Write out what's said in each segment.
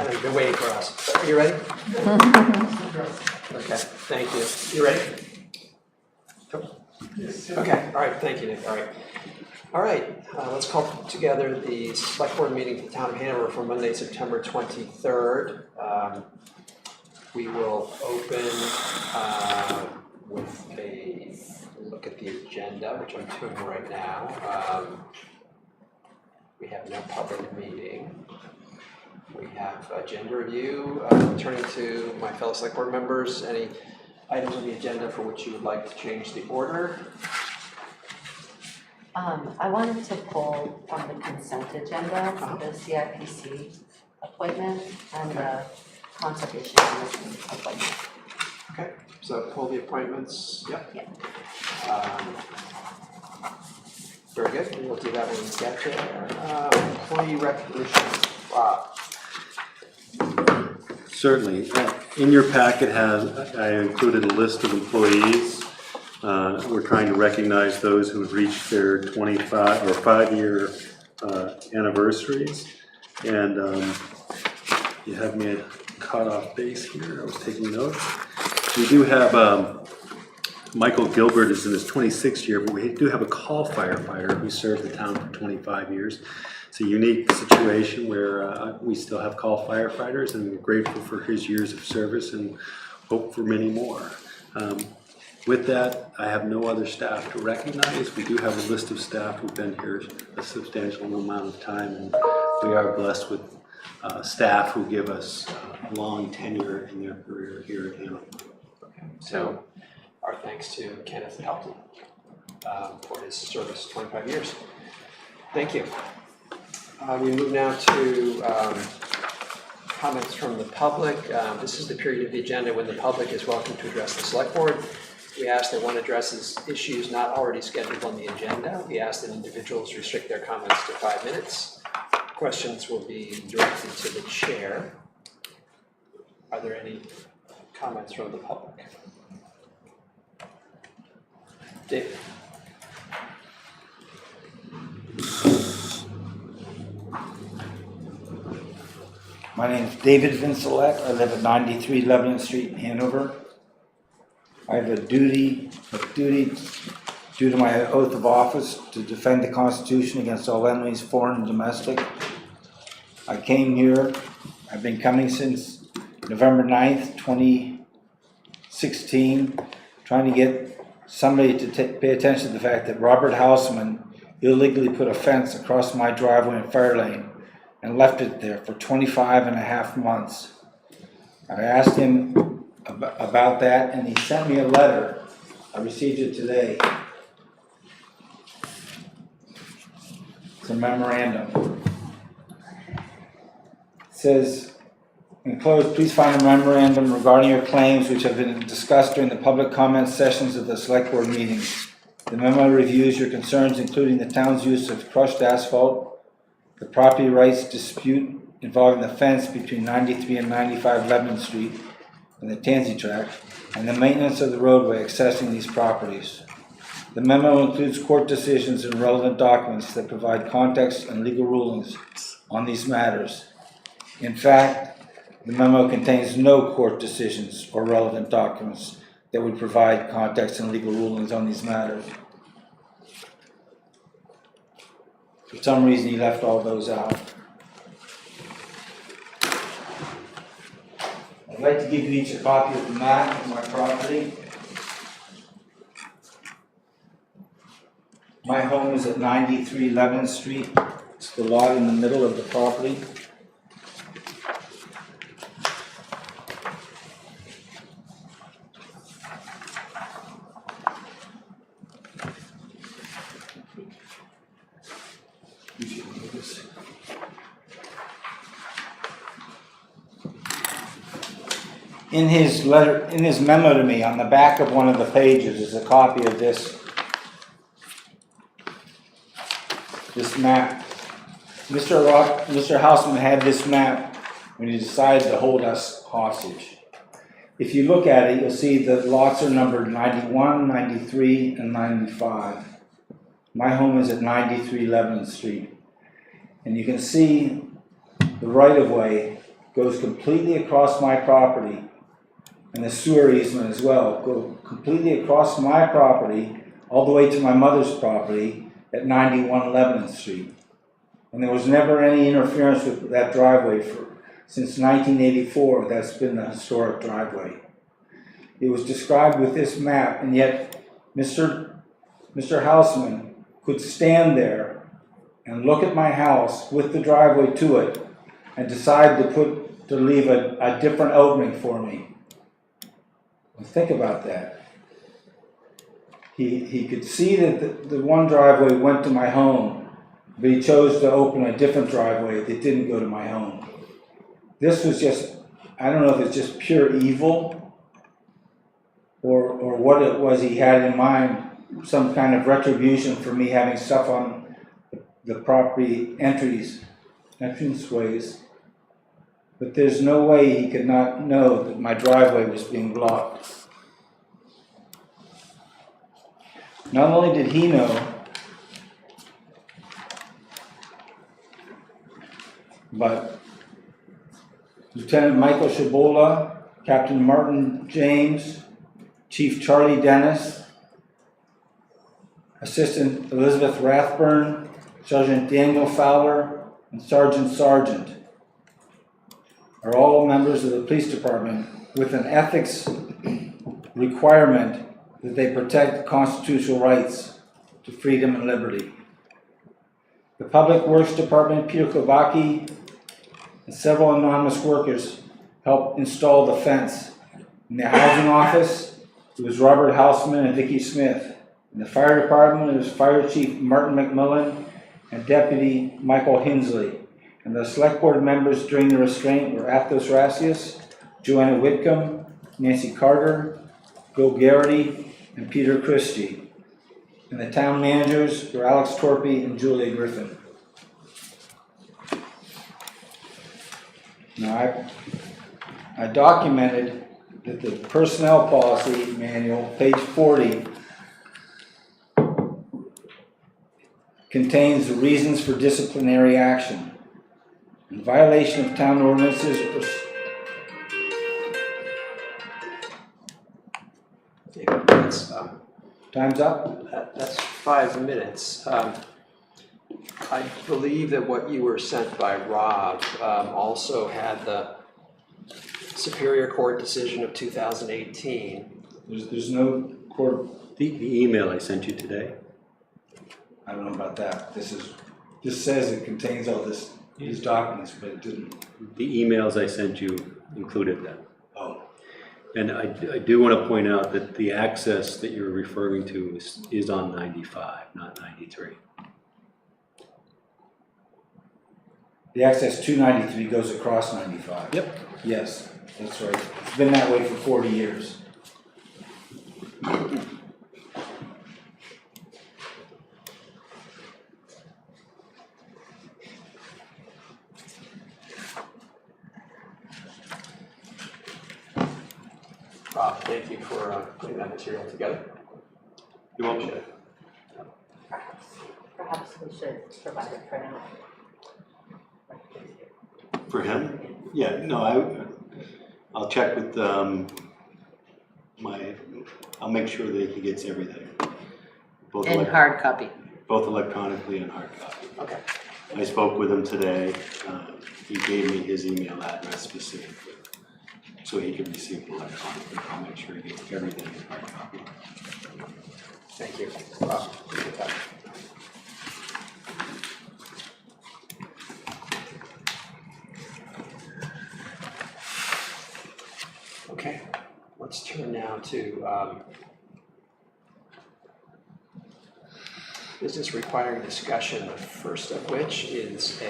know you've been waiting for us. Are you ready? Okay, thank you. You ready? Yes. Okay, all right, thank you, Nick. All right, let's call together the select board meeting for the town of Hanover for Monday, September 23rd. We will open with a look at the agenda, which I'm doing right now. We have no public meeting. We have agenda review. Turning to my fellow select board members, any items on the agenda for which you would like to change the order? I wanted to pull from the consent agenda the CIPC appointment and the conservation commission appointment. Okay, so pull the appointments. Yep. Yeah. Very good. And we'll do that when we get there. Employee recognition. Wow. Certainly. In your packet I included a list of employees. We're trying to recognize those who have reached their 25 or 5-year anniversaries. And you have me at cutoff base here. I was taking notes. We do have Michael Gilbert is in his 26th year, but we do have a call firefighter who served the town for 25 years. It's a unique situation where we still have call firefighters, and we're grateful for his years of service and hope for many more. With that, I have no other staff to recognize. We do have a list of staff who've been here a substantial amount of time, and we are blessed with staff who give us long tenure in their career here at Hanover. Okay. So our thanks to Kenneth Helton for his service, 25 years. Thank you. We move now to comments from the public. This is the period of the agenda when the public is welcome to address the select board. We ask that one addresses issues not already scheduled on the agenda. We ask that individuals restrict their comments to 5 minutes. Questions will be directed to the chair. Are there any comments from the public? David. My name is David Vincelette. I live at 93 Lebanon Street in Hanover. I have a duty due to my oath of office to defend the Constitution against all enemies, foreign and domestic. I came here, I've been coming since November 9th, 2016, trying to get somebody to pay attention to the fact that Robert Houseman illegally put a fence across my driveway and fire lane and left it there for 25.5 months. I asked him about that, and he sent me a letter. I received it today. It's a memorandum. It says, enclosed, please find a memorandum regarding your claims which have been discussed during the public comment sessions of the select board meetings. The memo reviews your concerns, including the town's use of crushed asphalt, the property rights dispute involving the fence between 93 and 95 Lebanon Street and the Tansy tract, and the maintenance of the roadway accessing these properties. The memo includes court decisions and relevant documents that provide context and legal rulings on these matters. In fact, the memo contains no court decisions or relevant documents that would provide context and legal rulings on these matters. For some reason, he left all those out. I'd like to give you each a copy of the map of my property. My home is at 93 Lebanon Street. It's the lot in the middle of the property. In his letter, in his memo to me, on the back of one of the pages is a copy of this map. Mr. Houseman had this map when he decided to hold us hostage. If you look at it, you'll see that lots are numbered 91, 93, and 95. My home is at 93 Lebanon Street. And you can see the right-of-way goes completely across my property, and the sewer easement as well, go completely across my property all the way to my mother's property at 91 Lebanon Street. And there was never any interference with that driveway since 1984. That's been the historic driveway. It was described with this map, and yet Mr. Houseman could stand there and look at my house with the driveway to it and decide to leave a different opening for me. And think about that. He could see that the one driveway went to my home, but he chose to open a different driveway that didn't go to my home. This was just, I don't know if it's just pure evil or what it was he had in mind, some kind of retribution for me having stuff on the property entranceways. But there's no way he could not know that my driveway was being blocked. Not only did he know, but Lieutenant Michael Shabola, Captain Martin James, Chief Charlie Dennis, Assistant Elizabeth Rathburn, Sergeant Daniel Fowler, and Sergeant Sargent are all members of the police department with an ethics requirement that they protect constitutional rights to freedom and liberty. The Public Works Department, Peter Kovacki, and several anonymous workers helped install the fence. In the housing office, it was Robert Houseman and Vicki Smith. In the fire department, it was Fire Chief Martin McMillan and Deputy Michael Hinsley. And the select board members during the restraint were Athos Rasius, Joanna Whitcomb, Nancy Carter, Bill Garrity, and Peter Christie. And the town managers were Alex Torpy and Julia Griffin. Now, I documented that the personnel policy manual, page 40, contains the reasons for disciplinary action. In violation of town ordinances. David, that's, Time's up? that's 5 minutes. I believe that what you were sent by Rob also had the Superior Court decision of 2018. There's no court. The email I sent you today. I don't know about that. This says it contains all these documents, but it didn't. The emails I sent you included them. Oh. And I do want to point out that the access that you're referring to is on 95, not 93. The access to 93 goes across 95. Yep. Yes, that's right. It's been that way for 40 years. Rob, thank you for putting that material together. You're welcome. Perhaps we should provide it for now. For him? Yeah, no, I'll check with I'll make sure that he gets everything. Both In hard copy. Both electronically and hard copy. Okay. I spoke with him today. He gave me his email address specifically, so he could receive it electronically. I'll make sure he gets everything in hard copy. Thank you, Rob. Appreciate that. Okay, let's turn now to business requiring discussion, the first of which is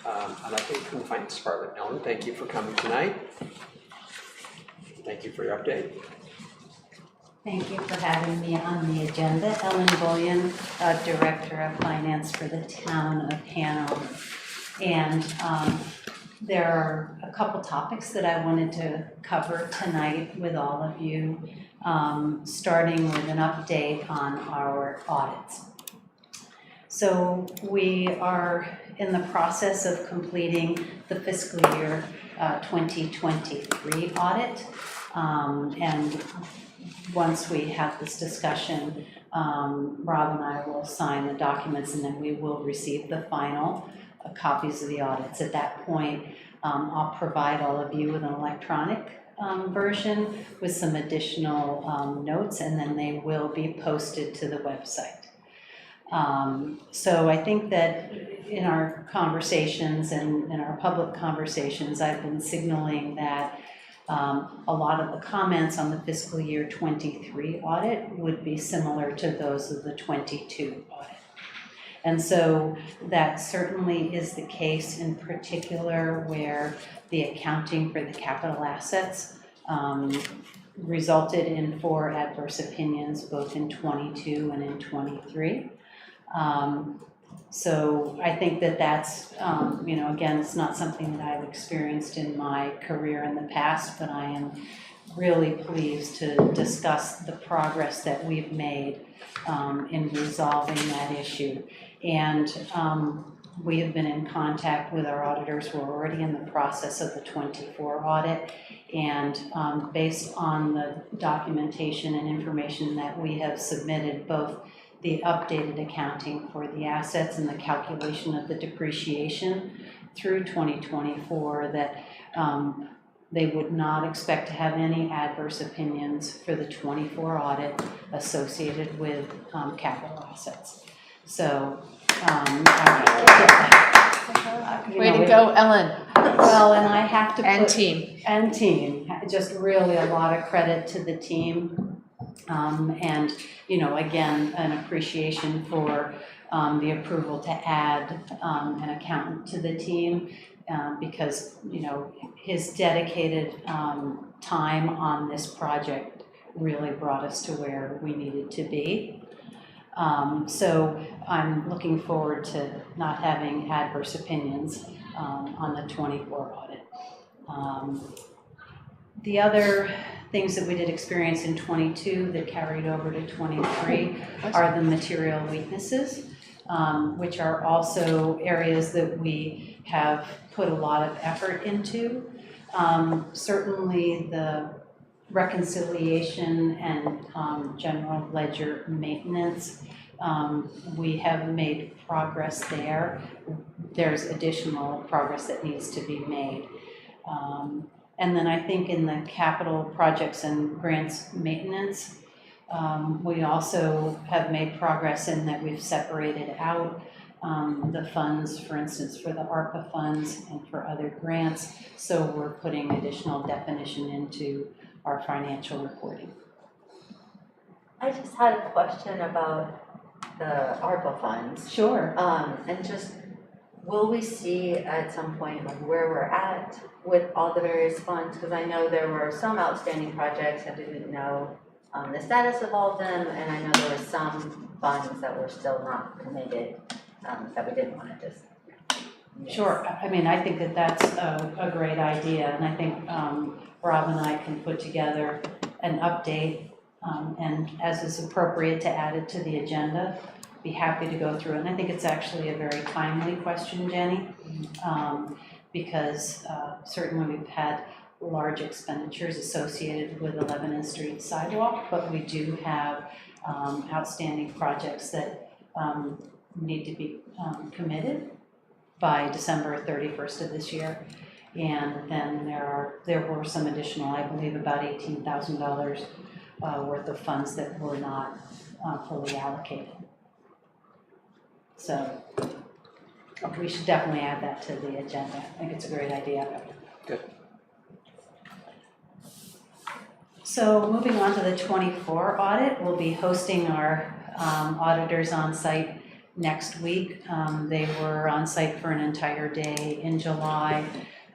I'd like to from the Finance Department. Ellen, thank you for coming tonight. Thank you for your update. Thank you for having me on the agenda. Ellen Bullion, Director of Finance for the Town of Hanover. And there are a couple topics that I wanted to cover tonight with all of you, starting with an update on our audits. So we are in the process of completing the fiscal year 2023 audit. And once we have this discussion, Rob and I will sign the documents, and then we will receive the final copies of the audits. At that point, I'll provide all of you with an electronic version with some additional notes, and then they will be posted to the website. So I think that in our conversations and in our public conversations, I've been signaling that a lot of the comments on the fiscal year 23 audit would be similar to those of the 22 audit. And so that certainly is the case, in particular where the accounting for the capital assets resulted in 4 adverse opinions, both in 22 and in 23. So I think that that's, you know, again, it's not something that I've experienced in my career in the past, but I am really pleased to discuss the progress that we've made in resolving that issue. And we have been in contact with our auditors. We're already in the process of the 24 audit. And based on the documentation and information that we have submitted, both the updated accounting for the assets and the calculation of the depreciation through 2024, that they would not expect to have any adverse opinions for the 24 audit associated with capital assets. So, Way to go, Ellen. Well, and I have to And put, team. and team, just really a lot of credit to the team. And, you know, again, an appreciation for the approval to add an accountant to the team, because, you know, his dedicated time on this project really brought us to where we needed to be. So I'm looking forward to not having adverse opinions on the 24 audit. The other things that we did experience in 22 that carried over to 23 are the material weaknesses, which are also areas that we have put a lot of effort into. Certainly the reconciliation and general ledger maintenance, we have made progress there. There's additional progress that needs to be made. And then I think in the capital projects and grants maintenance, we also have made progress in that we've separated out the funds, for instance, for the ARPA funds and for other grants. So we're putting additional definition into our financial reporting. I just had a question about the ARPA funds. Sure. And just, will we see at some point like where we're at with all the various funds? Because I know there were some outstanding projects. I didn't know the status of all of them, and I know there were some funds that were still not committed that we didn't want to just miss. Sure. I mean, I think that that's a great idea, and I think Rob and I can put together an update, and as is appropriate to add it to the agenda. Be happy to go through it. And I think it's actually a very timely question, Jenny, because certainly we've had large expenditures associated with the Lebanon Street sidewalk, but we do have outstanding projects that need to be committed by December 31st of this year. And then there were some additional, I believe about $18,000 worth of funds that were not fully allocated. So we should definitely add that to the agenda. I think it's a great idea. Good. So moving on to the 24 audit, we'll be hosting our auditors on site next week. They were on site for an entire day in July.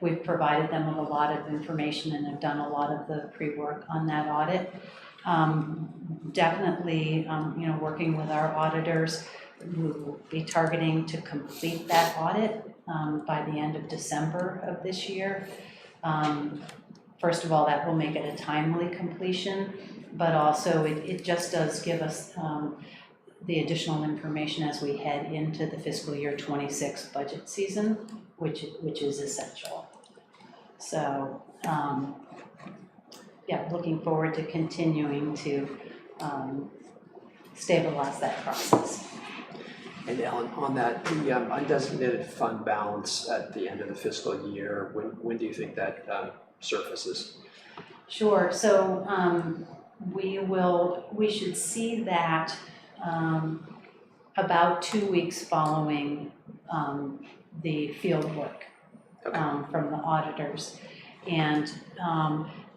We've provided them with a lot of information and have done a lot of the pre-work on that audit. Definitely, you know, working with our auditors, we will be targeting to complete that audit by the end of December of this year. First of all, that will make it a timely completion, but also it just does give us the additional information as we head into the fiscal year 26 budget season, which is essential. So, yeah, looking forward to continuing to stabilize that process. And Ellen, on that, the undesignated fund balance at the end of the fiscal year, when do you think that surfaces? Sure, so we should see that about 2 weeks following the field work from the auditors. And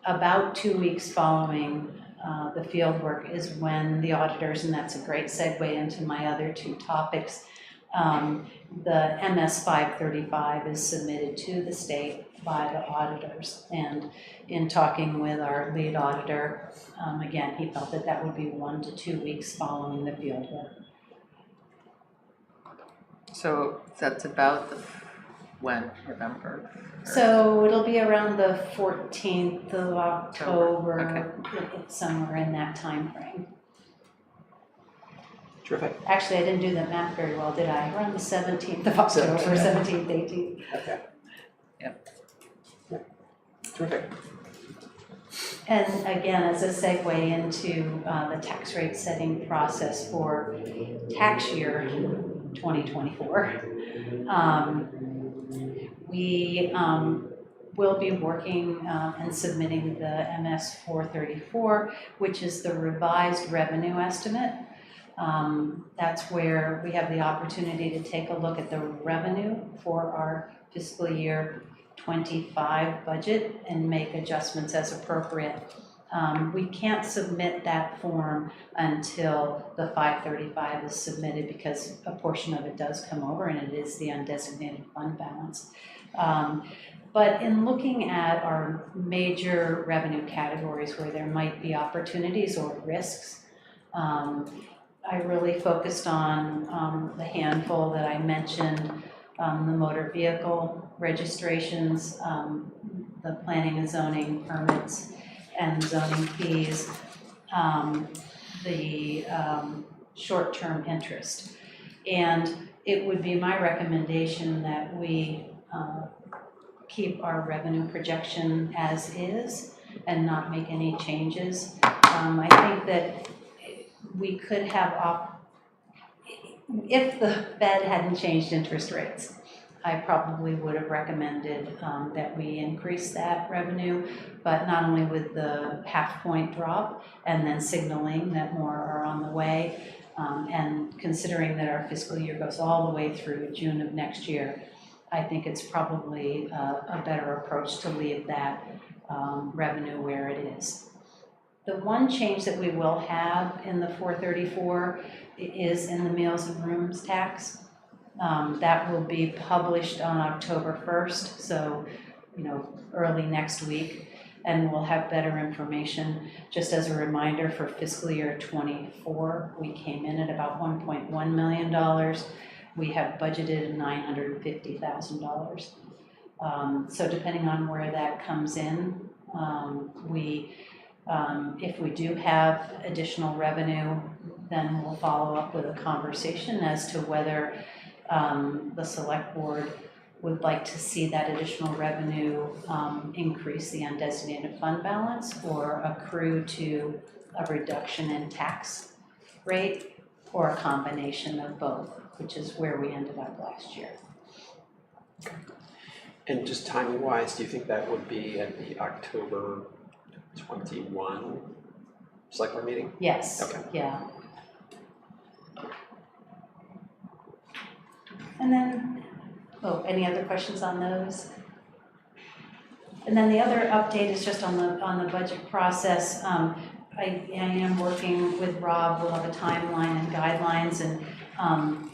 about 2 weeks following the field work is when the auditors, and that's a great segue into my other two topics, the MS 535 is submitted to the state by the auditors. And in talking with our lead auditor, again, he felt that that would be 1 to 2 weeks following the field work. So that's about when, November? So it'll be around the 14th of October, Okay. somewhere in that time frame. Terrific. Actually, I didn't do the math very well, did I? Around the 17th of October, 17th, 18th. Okay. Yep. Terrific. And again, as a segue into the tax rate setting process for tax year 2024, we will be working and submitting the MS 434, which is the revised revenue estimate. That's where we have the opportunity to take a look at the revenue for our fiscal year 25 budget and make adjustments as appropriate. We can't submit that form until the 535 is submitted because a portion of it does come over and it is the undesignated fund balance. But in looking at our major revenue categories where there might be opportunities or risks, I really focused on the handful that I mentioned, the motor vehicle registrations, the planning and zoning permits and zoning fees, the short-term interest. And it would be my recommendation that we keep our revenue projection as is and not make any changes. I think that we could have, if the Fed hadn't changed interest rates, I probably would have recommended that we increase that revenue, but not only with the half-point drop and then signaling that more are on the way, and considering that our fiscal year goes all the way through June of next year, I think it's probably a better approach to leave that revenue where it is. The one change that we will have in the 434 is in the meals and rooms tax. That will be published on October 1st, so early next week, and we'll have better information. Just as a reminder, for fiscal year 24, we came in at about $1.1 million. We have budgeted $950,000. So depending on where that comes in, if we do have additional revenue, then we'll follow up with a conversation as to whether the select board would like to see that additional revenue increase the undesignated fund balance or accrue to a reduction in tax rate, or a combination of both, which is where we ended up last year. And just timing wise, do you think that would be at the October 21 select board meeting? Yes. Okay. Yeah. And then, any other questions on those? And then the other update is just on the budget process. I am working with Rob. We'll have a timeline and guidelines, and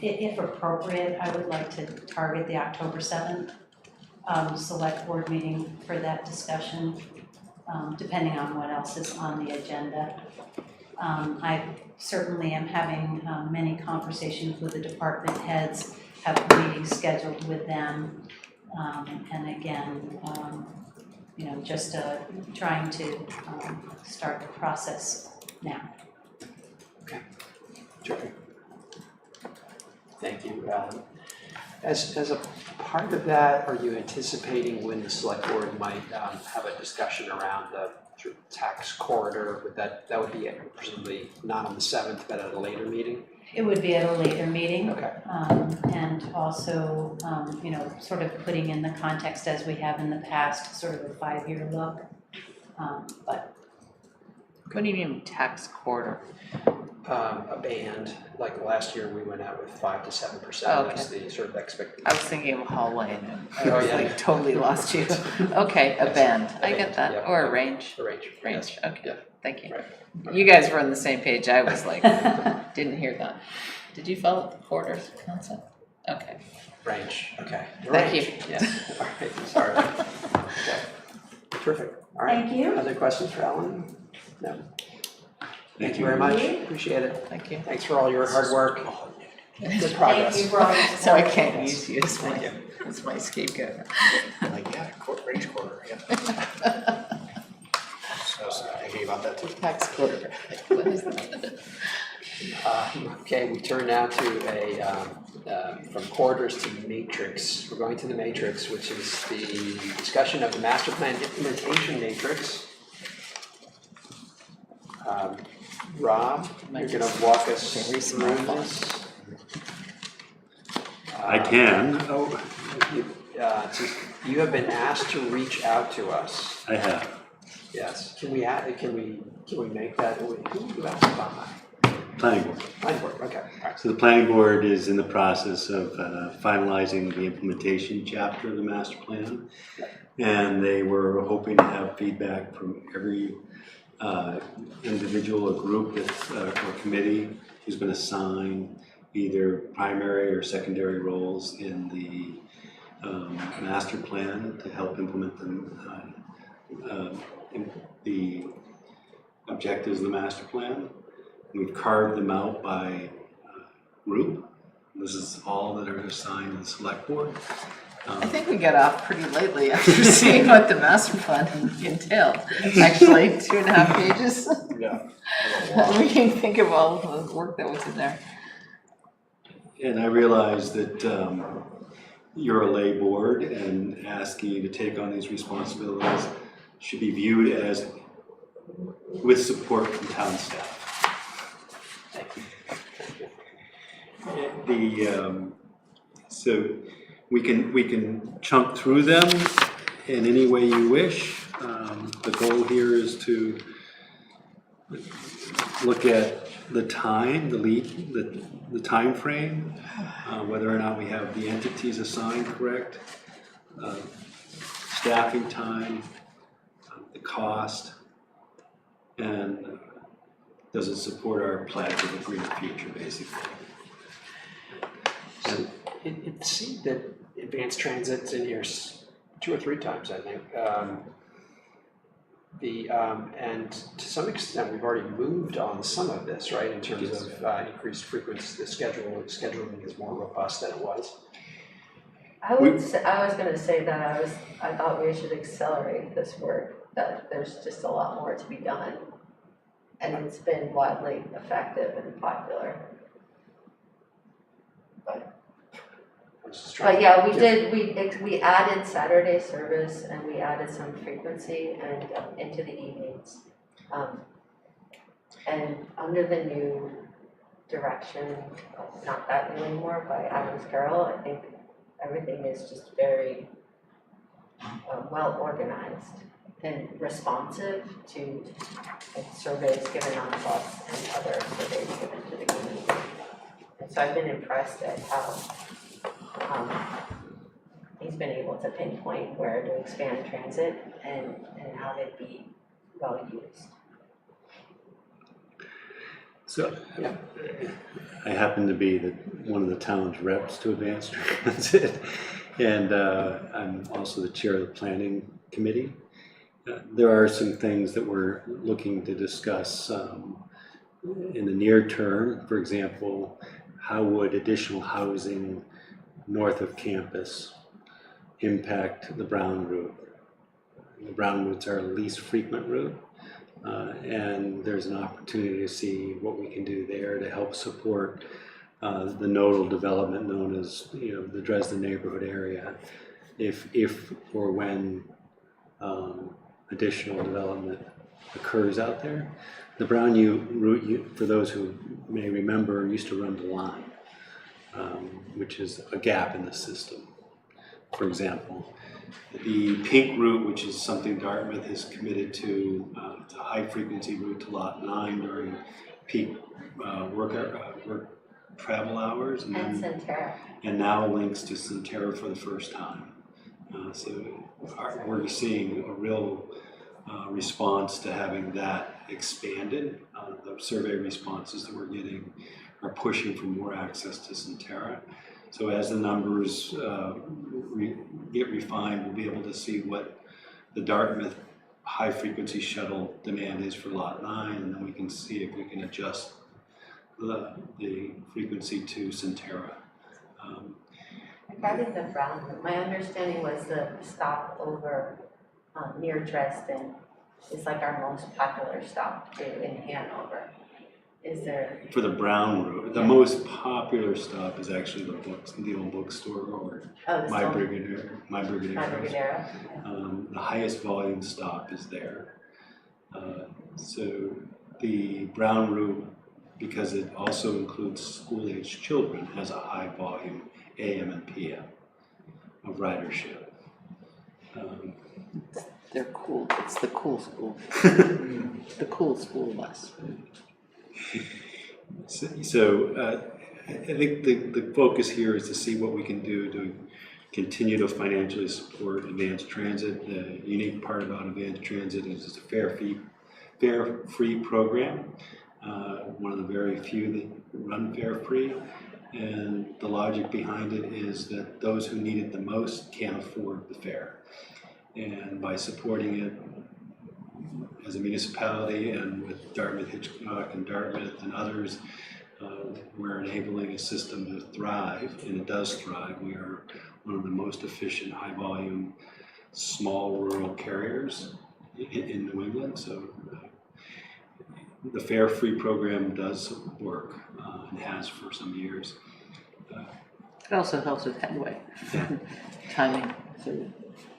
if appropriate, I would like to target the October 7th select board meeting for that discussion, depending on what else is on the agenda. I certainly am having many conversations with the department heads, have meetings scheduled with them, and again, just trying to start the process now. Okay, terrific. Thank you, Alan. As a part of that, are you anticipating when the select board might have a discussion around the sort of tax corridor? That would be presumably not on the 7th, but at a later meeting? It would be at a later meeting. Okay. And also, you know, sort of putting in the context as we have in the past, sort of a 5-year look. But What do you mean tax quarter? A band, like last year we went out with 5 to 7%. Oh, okay. That's the sort of expectation. I was thinking of Hall Lane and I Oh, was yeah. like totally lost you. Okay, a band, I get that, yeah. or a range, Range. range, okay, Yeah. thank you. Right. You guys were on the same page, I was like, didn't hear that. Did you follow the quarters concept? Okay, Range, okay. Thank you. Range, yes, all right, sorry. Okay. Terrific, all right. Thank you. Other questions for Ellen? No. Thank you very much, appreciate it. thank you. Thanks for all your hard work. Good thank progress. you for all your support. So I can't use you as Thank my scapegoat. Like, yeah, range quarter, yeah. I was thinking about that too. Tax quarter, what is that? Okay, we turn now to from quarters to matrix. We're going to the matrix, which is the discussion of the master plan implementation matrix. Rob, you're gonna walk us Very through small this. I can. You have been asked to reach out to us. I have. Yes. Can we make that? Who do you have to buy? Planning board. Planning board. Okay. All right. So the planning board is in the process of finalizing the implementation chapter of the master plan. And they were hoping to have feedback from every individual or group that, or committee who's been assigned either primary or secondary roles in the master plan to help implement the objectives of the master plan. We've carved them out by group. This is all that are assigned to the select board. I think we got off pretty lately after seeing what the master plan entailed. Actually, 2.5 pages. Yeah. We can think of all of the work that was in there. And I realize that you're a lay board, and asking you to take on these responsibilities should be viewed as with support from town staff. So we can chunk through them in any way you wish. The goal here is to look at the time, the time frame, whether or not we have the entities assigned correct, staffing time, the cost, and does it support our pledge of a greener future, basically. So it seemed that advanced transit's in here 2 or 3 times, I think. And to some extent, we've already moved on some of this, right? In terms of increased frequency, the scheduling is more robust than it was. I was gonna say that I thought we should accelerate this work, that there's just a lot more to be done. And it's been widely effective and popular. But yeah, we added Saturday service and we added some frequency and into the evenings. And under the new direction, not that new anymore, by Adams Carroll, I think everything is just very well organized and responsive to surveys given on the bus and other surveys given to the community. And so I've been impressed at how he's been able to pinpoint where to expand transit and how they'd be well used. So, I happen to be one of the town's reps to Advanced Transit, and I'm also the chair of the planning committee. There are some things that we're looking to discuss in the near term. For example, how would additional housing north of campus impact the Brown route? The Brown route's our least frequent route. And there's an opportunity to see what we can do there to help support the nodal development known as, the Dresden neighborhood area, if or when additional development occurs out there. The Brown route, for those who may remember, used to run to Lyme, which is a gap in the system, for example. The pink route, which is something Dartmouth is committed to, it's a high-frequency route to Lot 9 during peak work travel hours. And Centera. And now links to Centera for the first time. So we're seeing a real response to having that expanded. The survey responses that we're getting are pushing for more access to Centera. So as the numbers get refined, we'll be able to see what the Dartmouth high-frequency shuttle demand is for Lot 9, and then we can see if we can adjust the frequency to Centera. Regarding the Brown route, my understanding was the stop over near Dresden is like our most popular stop too in Hanover. Is there? For the Brown route, the most popular stop is actually the old bookstore, or My Brigadero. The highest volume stop is there. So the Brown route, because it also includes school-aged children, has a high volume AM and PM of ridership. They're cool. It's the cool school. The cool school bus. So I think the focus here is to see what we can do to continue to financially support advanced transit. The unique part about advanced transit is it's a fare free program. One of the very few that run fare free. And the logic behind it is that those who need it the most can't afford the fare. And by supporting it as a municipality and with Dartmouth Hitchcock and Dartmouth and others, we're enabling a system to thrive, and it does thrive. We are one of the most efficient, high volume, small rural carriers in New England. So the fare free program does work and has for some years. It also helps with headway timing. So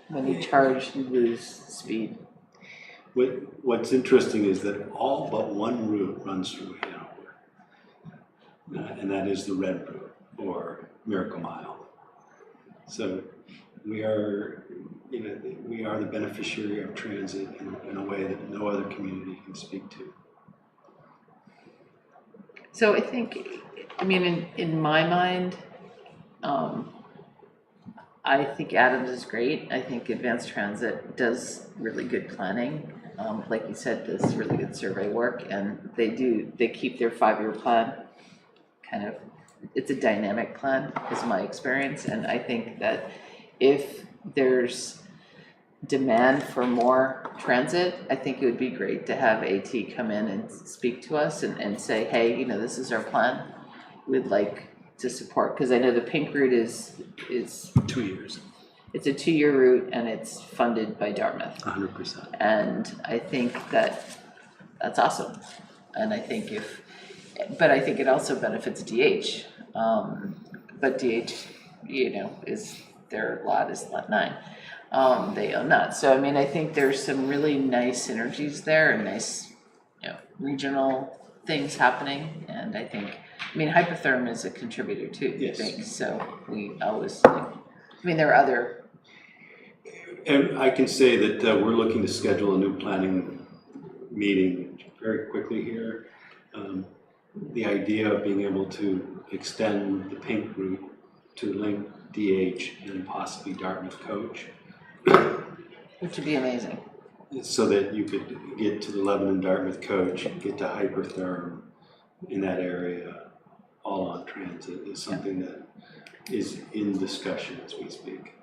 when you charge, you lose speed. What's interesting is that all but one route runs through Hanover, and that is the Red Route, or Miracle Mile. So we are the beneficiary of transit in a way that no other community can speak to. So I think, in my mind, I think Adams is great. I think Advanced Transit does really good planning. Like you said, does really good survey work, and they keep their 5-year plan it's a dynamic plan, is my experience. And I think that if there's demand for more transit, I think it would be great to have AT come in and speak to us and say, hey, this is our plan. We'd like to support, because I know the pink route is 2 years. It's a 2-year route, and it's funded by Dartmouth. 100%. And I think that's awesome. And I think but I think it also benefits DH. But DH, is their lot is lot 9. They own that. So I think there's some really nice synergies there and nice, regional things happening. And I think, hypotherm is a contributor too. Yes. I think. So we always, there are other. And I can say that we're looking to schedule a new planning meeting very quickly here. The idea of being able to extend the pink route to link DH and possibly Dartmouth Coach. Which would be amazing. So that you could get to the Lebanon Dartmouth Coach, get to hypertherm in that area, all on transit, is something that is in discussion as we speak.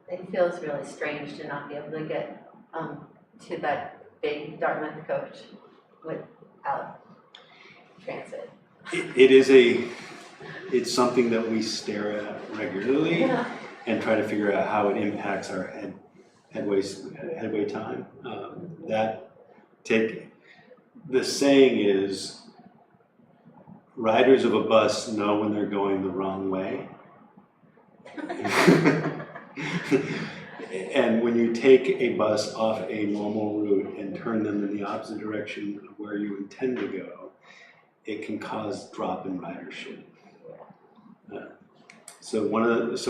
It feels really strange to not be able to get to that big Dartmouth Coach without transit. It's something that we stare at regularly and try to figure out how it impacts our headway time. The saying is, riders of a bus know when they're going the wrong way. And when you take a bus off a normal route and turn them in the opposite direction of where you intend to go, it can cause drop in ridership. So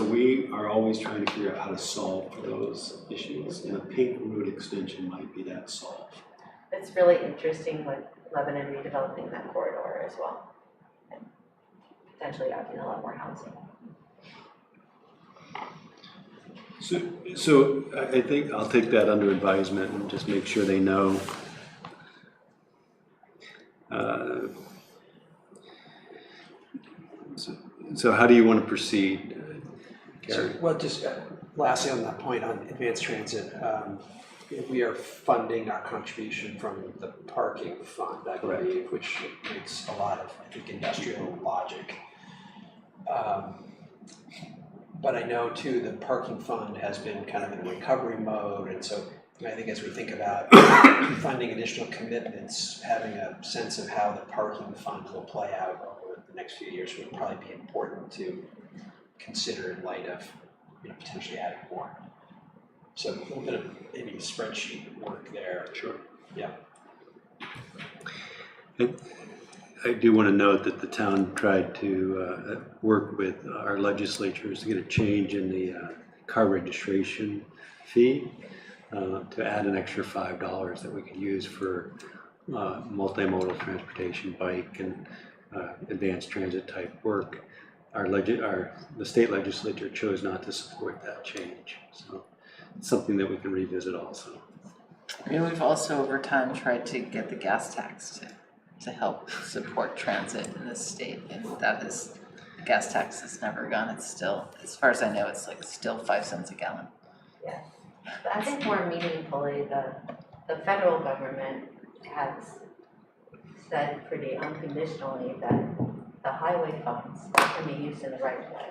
we are always trying to figure out how to solve for those issues, and a pink route extension might be that solve. It's really interesting with Lebanon redeveloping that corridor as well. And potentially adding a lot more housing. So I think I'll take that under advisement and just make sure they know. So how do you want to proceed, Gary? Well, just lastly on that point on advanced transit, we are funding our contribution from the parking fund, I believe, which makes a lot of, I think, industrial logic. But I know too, the parking fund has been kind of in recovery mode, and so I think as we think about funding additional commitments, having a sense of how the parking fund will play out over the next few years would probably be important to consider in light of, potentially adding more. So a little bit of maybe spreadsheet work there. Sure. Yeah. I do want to note that the town tried to work with our legislatures to get a change in the car registration fee to add an extra $5 that we could use for multimodal transportation, bike, and advanced transit type work. The state legislature chose not to support that change, so it's something that we can revisit also. We've also over time tried to get the gas tax to help support transit in this state, and the gas tax has never gone. It's still, as far as I know, it's still 5 cents a gallon. Yeah, but I think more meaningfully, the federal government has said pretty unconditionally that the highway funds can be used in the right way,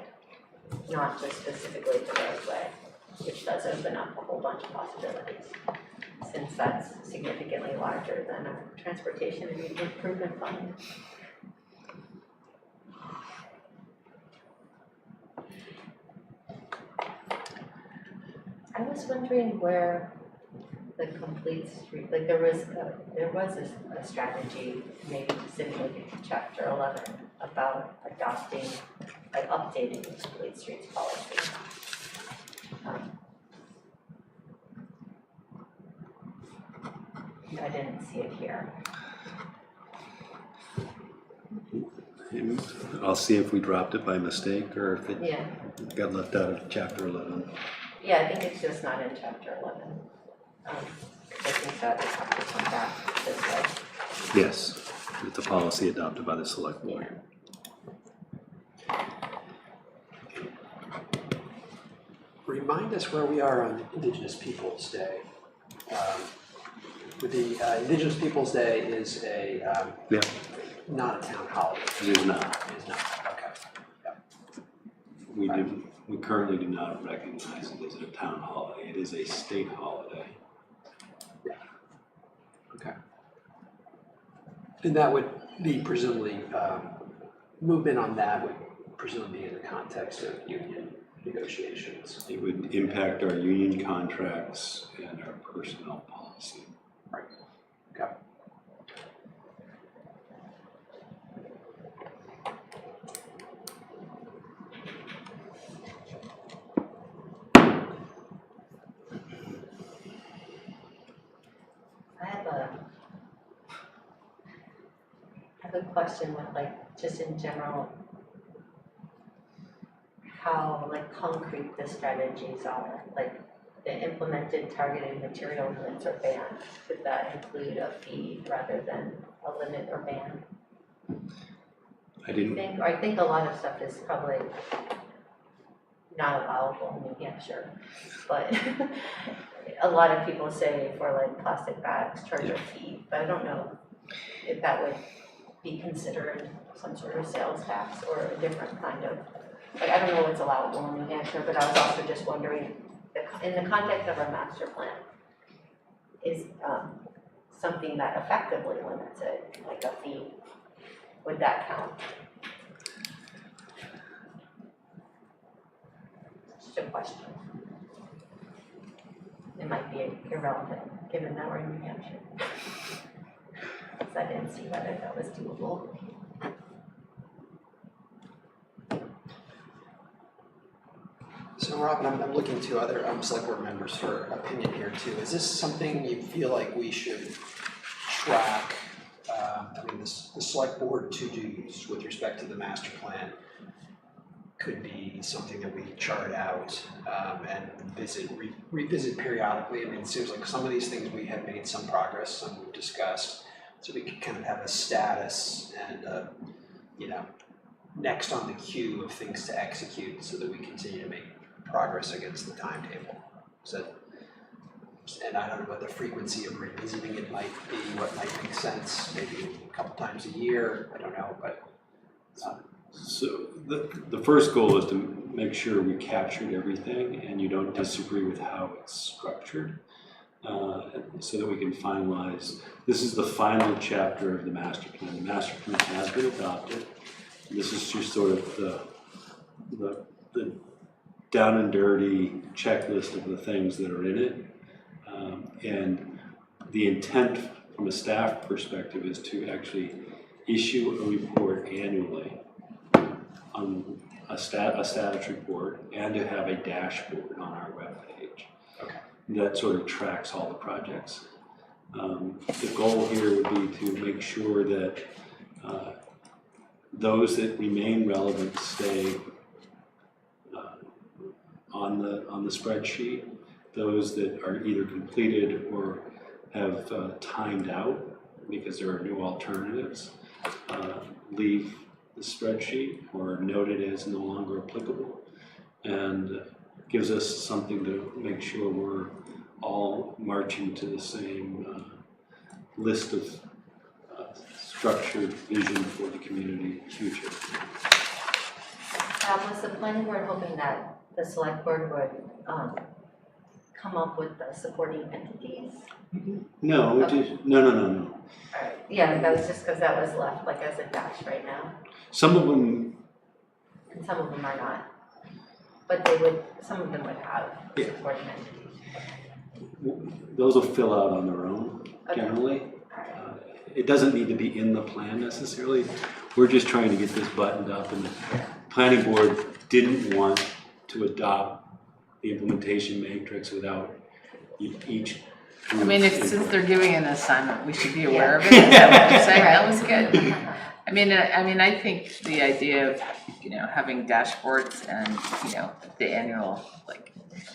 not just specifically the right way, which does open up a whole bunch of possibilities, since that's significantly larger than a transportation and improvement fund. I was wondering where the complete street, there was a strategy maybe specifically in chapter 11 about updating the complete streets policy. I didn't see it here. I'll see if we dropped it by mistake or if it got left out of chapter 11. Yeah, I think it's just not in chapter 11. I think that it's have to come back this way. Yes, it's a policy adopted by the Selectboard. Remind us where we are on Indigenous Peoples Day. With the Indigenous Peoples Day is not a town holiday. It is not. It is not. Okay. Yeah. We currently do not recognize it as a town holiday. It is a state holiday. Yeah. Okay. And that would be presumably movement on that would presumably be in the context of union negotiations. It would impact our union contracts and our personnel policy. Right. Okay. I have a question with just in general how concrete the strategies are, the implemented targeted material limits or ban. Could that include a fee rather than a limit or ban? I think a lot of stuff is probably not allowable in New Hampshire, but a lot of people say for plastic bags charge a fee, but I don't know if that would be considered some sort of sales tax or a different kind of, I don't know what's allowable in New Hampshire, but I was also just wondering, in the context of our master plan, is something that effectively limits it, like a fee would that count? Just a question. It might be irrelevant, given that we're in New Hampshire. So I didn't see whether that was doable. So Robin, I'm looking to other select board members for opinion here too. Is this something you feel like we should track? The select board to-dos with respect to the master plan could be something that we chart out and revisit periodically. I mean, it seems like some of these things we have made some progress, some we've discussed, so we can kind of have a status and next on the queue of things to execute, so that we continue to make progress against the timetable. And I don't know what the frequency of revisiting it might be, what might make sense, maybe a couple times a year, I don't know, but. So the first goal is to make sure we captured everything and you don't disagree with how it's structured, so that we can finalize. This is the final chapter of the master plan. The master plan has been adopted. This is just sort of the down and dirty checklist of the things that are in it. And the intent from a staff perspective is to actually issue a report annually on a status report, and to have a dashboard on our webpage. Okay. That sort of tracks all the projects. The goal here would be to make sure that those that remain relevant stay on the spreadsheet. Those that are either completed or have timed out because there are new alternatives leave the spreadsheet or noted as no longer applicable, and gives us something to make sure we're all marching to the same list of structured vision for the community future. Was the planning board hoping that the select board would come up with the supporting entities? No, Okay. no. Alright, yeah, that was just because that was left like as a dash right now, Some of them, and some of them are not. But they would, some of them would have Yeah. supporting entities. those will fill out on their own Okay. generally. Alright, It doesn't need to be in the plan necessarily. We're just trying to get this buttoned up, and the planning board didn't want to adopt the implementation matrix without each. I mean, since they're giving an assignment, we should be aware of it. Is that what you're saying? That was good. I mean, I think the idea of, having dashboards and, the annual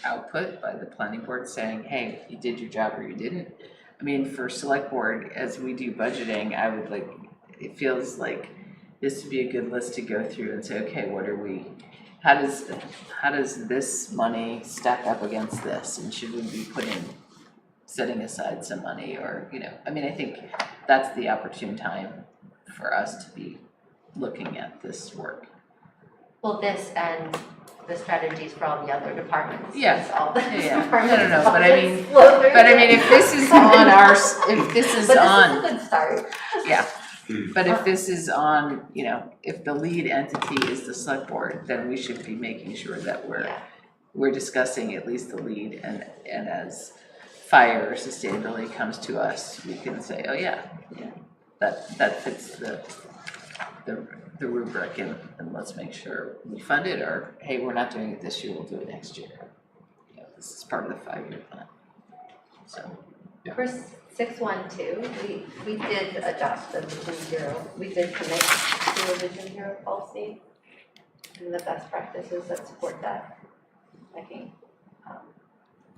output by the planning board saying, hey, you did your job or you didn't. I mean, for select board, as we do budgeting, I would it feels like this would be a good list to go through and say, okay, how does this money stack up against this? And should we be setting aside some money, or, I mean, I think that's the opportune time for us to be looking at this work. well, this and the strategies for all the other departments. Yeah. since all the Yeah. departments No, but I mean- flow through But I mean, there. if this is on our, if this is But on, this is a good start. yeah. But if this is on, if the lead entity is the select board, then we should be making sure that Yeah. we're discussing at least the lead, and as fire or sustainability comes to us, we can say, oh yeah, that fits the rubric, and let's make sure we fund it, or hey, we're not doing it this year, we'll do it next year. This is part of the 5-year plan. So For 612, we did adjust the Vision Zero. We did commit to a Vision Zero policy and the best practices that support that. I can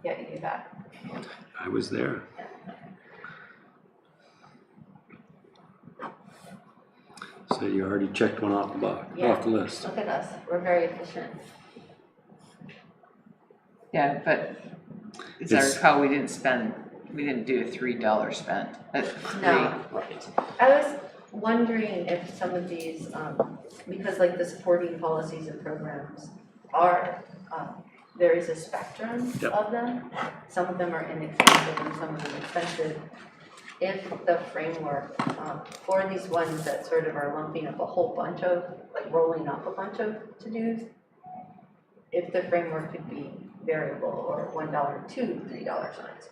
get you that. I was there. So you already checked one off the list. Look at us, we're very efficient. yeah, but as I It's- recall, we didn't do a $3 spent. No. Right. I was wondering if some of these, because like the supporting policies and programs are, there is a spectrum Yep. of them. Some of them are inexpensive and some of them expensive. if the framework, for these ones that sort of are lumping up a whole bunch of, like rolling up a bunch of to-dos, if the framework could be variable or $1 to $3 signs.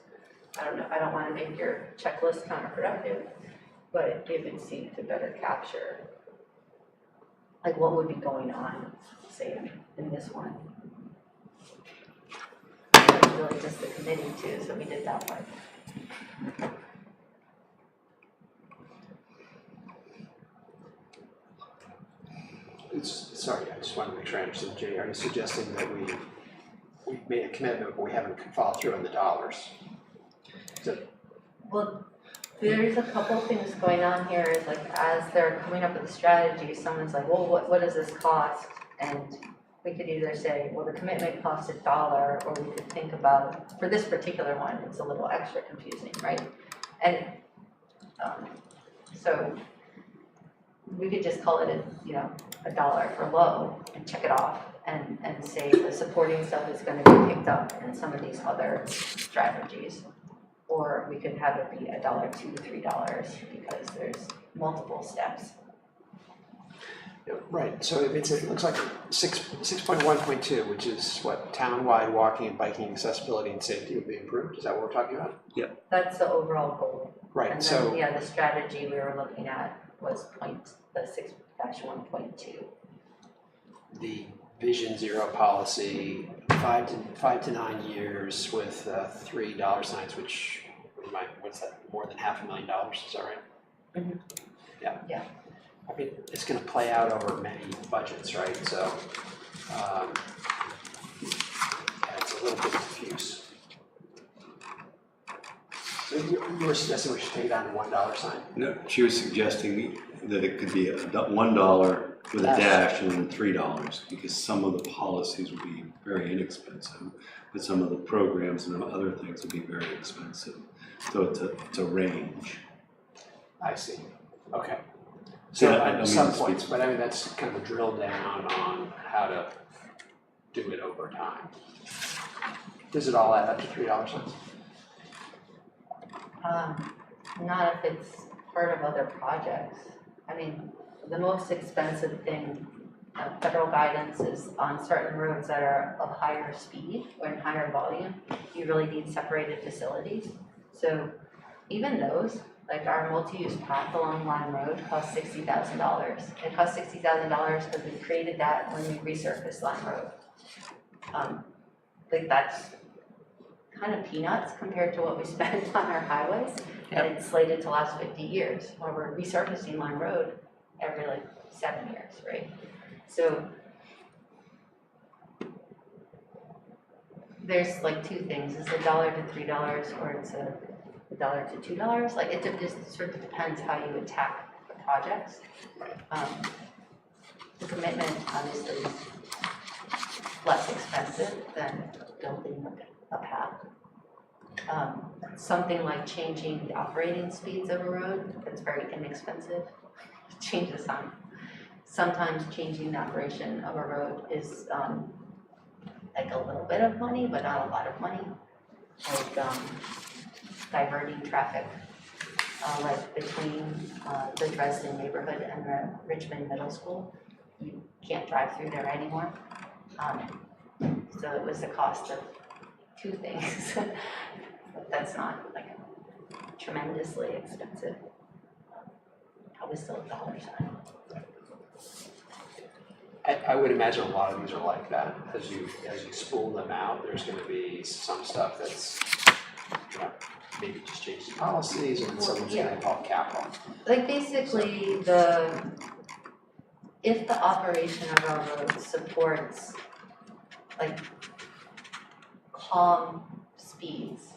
I don't know, I don't want to make your checklist counterproductive, but it would seem to better capture like what would be going on, say, in this one. It's really just the committee too, so we did that one. Sorry, I just wanted to make sure I understood, Jay, are you suggesting that we made a commitment, but we haven't followed through on the dollars? Well, there's a couple things going on here, is like, as they're coming up with a strategy, someone's like, well, what does this cost? And we could either say, well, the commitment costs $1, or we could think about, for this particular one, it's a little extra confusing, right? And so we could just call it $1 for low and check it off and say the supporting stuff is going to be picked up in some of these other strategies. Or we could have it be $1 to $3 because there's multiple steps. Yeah, right, so it looks like 6.1.2, which is what, town-wide walking and biking accessibility and safety would be improved, is that what we're talking about? That's the overall goal. Right, And so. then, yeah, the strategy we were looking at was the 6-1.2. The Vision Zero policy, 5 to 9 years with $3 signs, which what's that? More than $500,000, is that right? Mhm. Yeah. Yeah. I mean, it's going to play out over many budgets, right? So, it's a little bit diffuse. So you were suggesting we should take it down to $1 sign? No, she was suggesting that it could be $1 with a dash and then $3, because some of the policies would be very inexpensive, but some of the programs and other things would be very expensive. So it's a range. I see. Okay. So Yeah, I mean, some points, but I mean, that's kind of a drill down on how to do it over time. Does it all add up to $3 signs? Not if it's part of other projects. I mean, the most expensive thing, federal guidance is on certain roads that are of higher speed or in higher volume, you really need separated facilities. So even those, like our multi-use path along Lyme Road costs $60,000. It costs $60,000 because we created that when we resurfaced Lyme Road. Like that's kind of peanuts compared to what we spend on our highways. And it's slated to last 50 years, while we're resurfacing Lyme Road every like 7 years, right? So there's like two things, it's $1 to $3 or it's $1 to $2. Like it just sort of depends how you attack the projects. The commitment obviously is less expensive than building a path. Something like changing the operating speeds of a road, that's very inexpensive. Change the sign. Sometimes changing the operation of a road is like a little bit of money, but not a lot of money. Like diverting traffic, like between the Dresden neighborhood and the Richmond Middle School. You can't drive through there anymore. So it was the cost of two things. But that's not like tremendously expensive. Probably still $1 sign. I would imagine a lot of these are like that. As you spool them out, there's going to be some stuff that's, maybe just changes policies, and someone's going to call capital. Like basically if the operation of our road supports like calm speeds,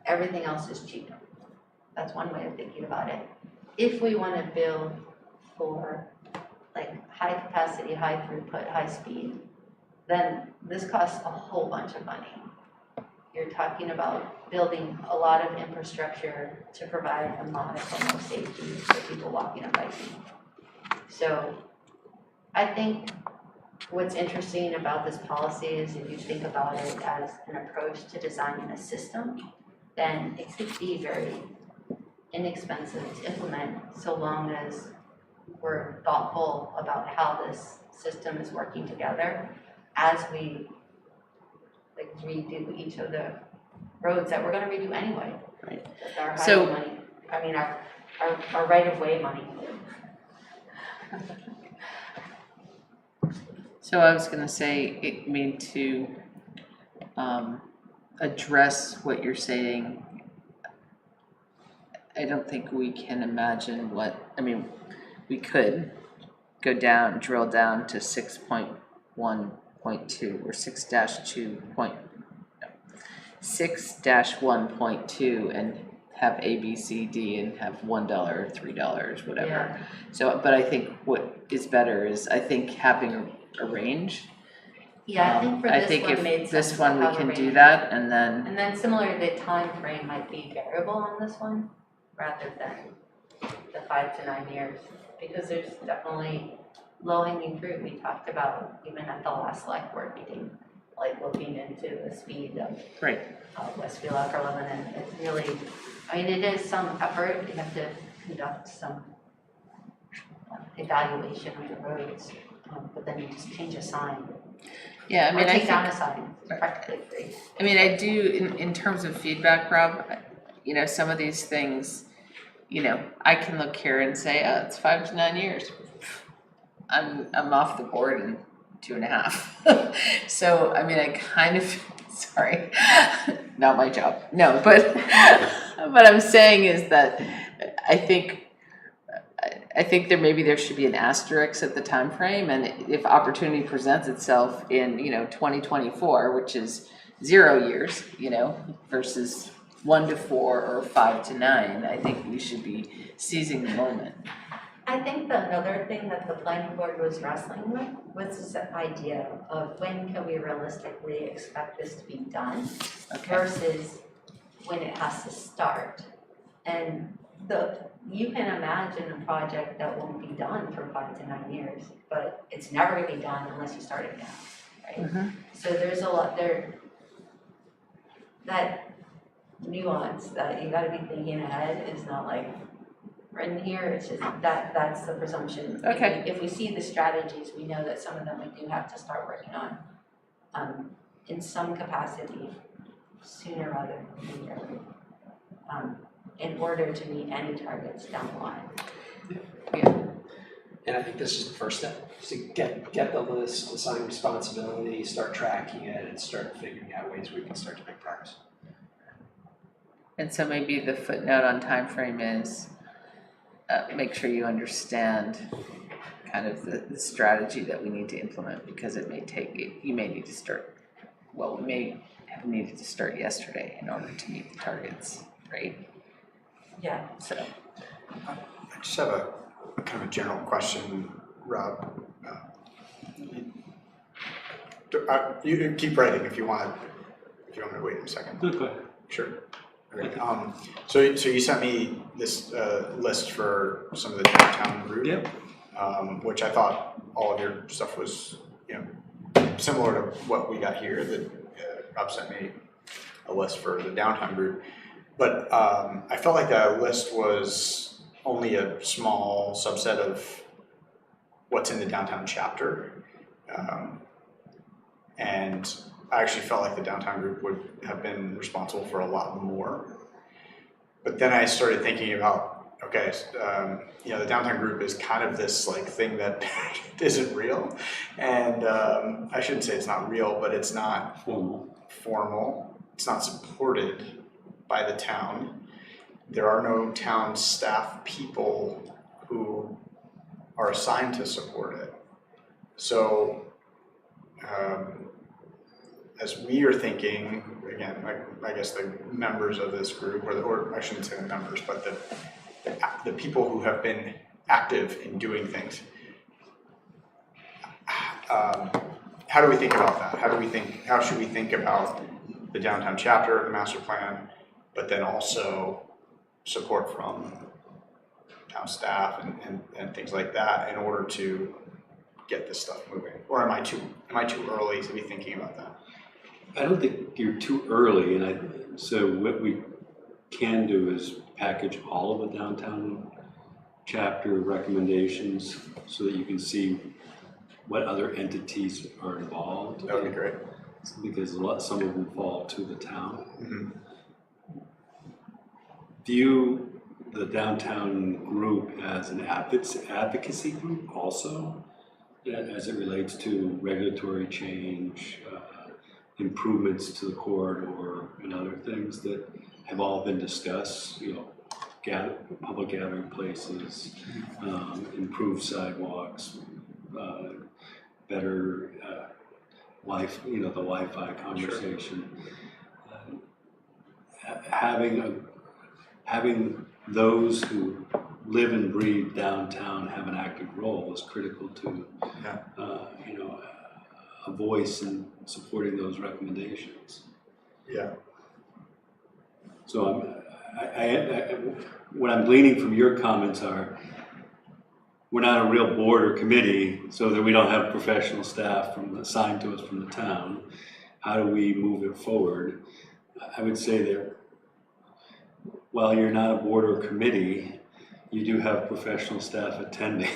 everything else is cheaper. That's one way of thinking about it. If we want to build for like high capacity, high throughput, high speed, then this costs a whole bunch of money. You're talking about building a lot of infrastructure to provide a modicum of safety for people walking and biking. So I think what's interesting about this policy is if you think about it as an approach to designing a system, then it could be very inexpensive to implement, so long as we're thoughtful about how this system is working together as we like redo each of the roads that we're gonna redo anyway. Right. With our So- highway money, I mean, our right-of-way money. So I was gonna say, to address what you're saying, I don't think we can imagine we could go down, drill down to 6.1.2 or 6-1.2 and have A, B, C, D and have $1 or $3, whatever. Yeah. So, but I think what is better is, I think having a range. Yeah, I think for I this think one made if sense this to one we have a can do range. that, and then, And then similarly, the time frame might be variable on this one rather than the 5 to 9 years, because there's definitely low-hanging fruit we talked about even at the last Selectboard meeting, like looking into the speed of right, Westfield Upper Lebanon. It's really, I mean, it is some effort. You have to conduct some evaluation of the roads, but then you just change a sign yeah, or I take down think, a sign. It's practically free. I do, in terms of feedback, Rob, some of these things, I can look here and say, oh, it's 5 to 9 years. I'm off the board in 2.5. So, I kind of, sorry, not my job. No, but what I'm saying is that I think there should be an asterisk at the time frame, and if opportunity presents itself in 2024, which is 0 years, versus 1 to 4 or 5 to 9, I think we should be seizing the moment. I think the another thing that the planning board was wrestling with was this idea of when can we realistically expect this to be done versus when it has to start. And you can imagine a project that won't be done for 5 to 9 years, but it's never gonna be done unless you start it now, right? Mm-hmm. So there's a lot there, that nuance that you gotta be thinking ahead is not like written here, it's just that's the presumption. Okay. If we see the strategies, we know that some of them we do have to start working on in some capacity sooner rather than later, in order to meet any targets down the line. And I think this is the first step, is to get the list, assign responsibility, start tracking it, and start figuring out ways we can start to make progress. And so maybe the footnote on time frame is make sure you understand kind of the strategy that we need to implement, because it may take, you may need to start, we may have needed to start yesterday in order to meet the targets, right? Yeah. So, I just have a kind of a general question, Rob. You can keep writing if you want me to wait a second. Okay. Sure. Okay. So you sent me this list for some of the downtown route, Yep. Which I thought all of your stuff was, similar to what we got here. That Rob sent me a list for the downtown route, but I felt like that list was only a small subset of what's in the downtown chapter, and I actually felt like the downtown group would have been responsible for a lot more. But then I started thinking about, okay, the downtown group is kind of this like thing that isn't real, and I shouldn't say it's not real, but it's not formal. It's not supported by the town. There are no town staff people who are assigned to support it. So as we are thinking, again, I guess the members of this group, or I shouldn't say the members, but the people who have been active in doing things, how do we think about that? How should we think about the downtown chapter, the master plan, but then also support from town staff and things like that in order to get this stuff moving? Or am I too early to be thinking about that? I don't think you're too early, so what we can do is package all of the downtown chapter recommendations so that you can see what other entities are involved. That would be great. Because some of them fall to the town. Mm-hmm. View the downtown group as an advocacy group also, as it relates to regulatory change, improvements to the corridor, and other things that have all been discussed. Public gathering places, improved sidewalks, better the Wi-Fi conversation. Sure. Having those who live and breathe downtown have an active role is critical to, a voice in supporting those recommendations. Yeah. So what I'm gleaning from your comments are, we're not a real board or committee, so that we don't have professional staff assigned to us from the town. How do we move it forward? I would say that while you're not a board or committee, you do have professional staff attending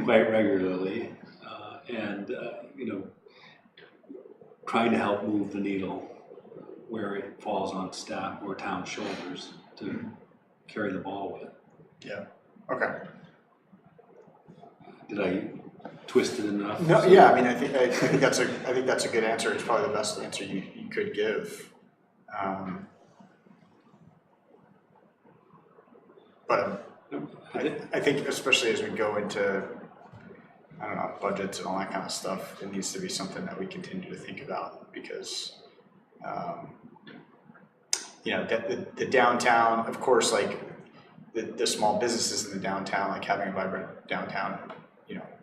quite regularly, and trying to help move the needle where it falls on staff or town shoulders to carry the ball with. Yeah. Okay. Did I twist it enough? No. Yeah. I mean, I think that's a good answer. It's probably the best answer you could give. But I think especially as we go into, I don't know, budgets and all that kind of stuff, it needs to be something that we continue to think about because, the downtown, of course, like the small businesses in the downtown, like having a vibrant downtown,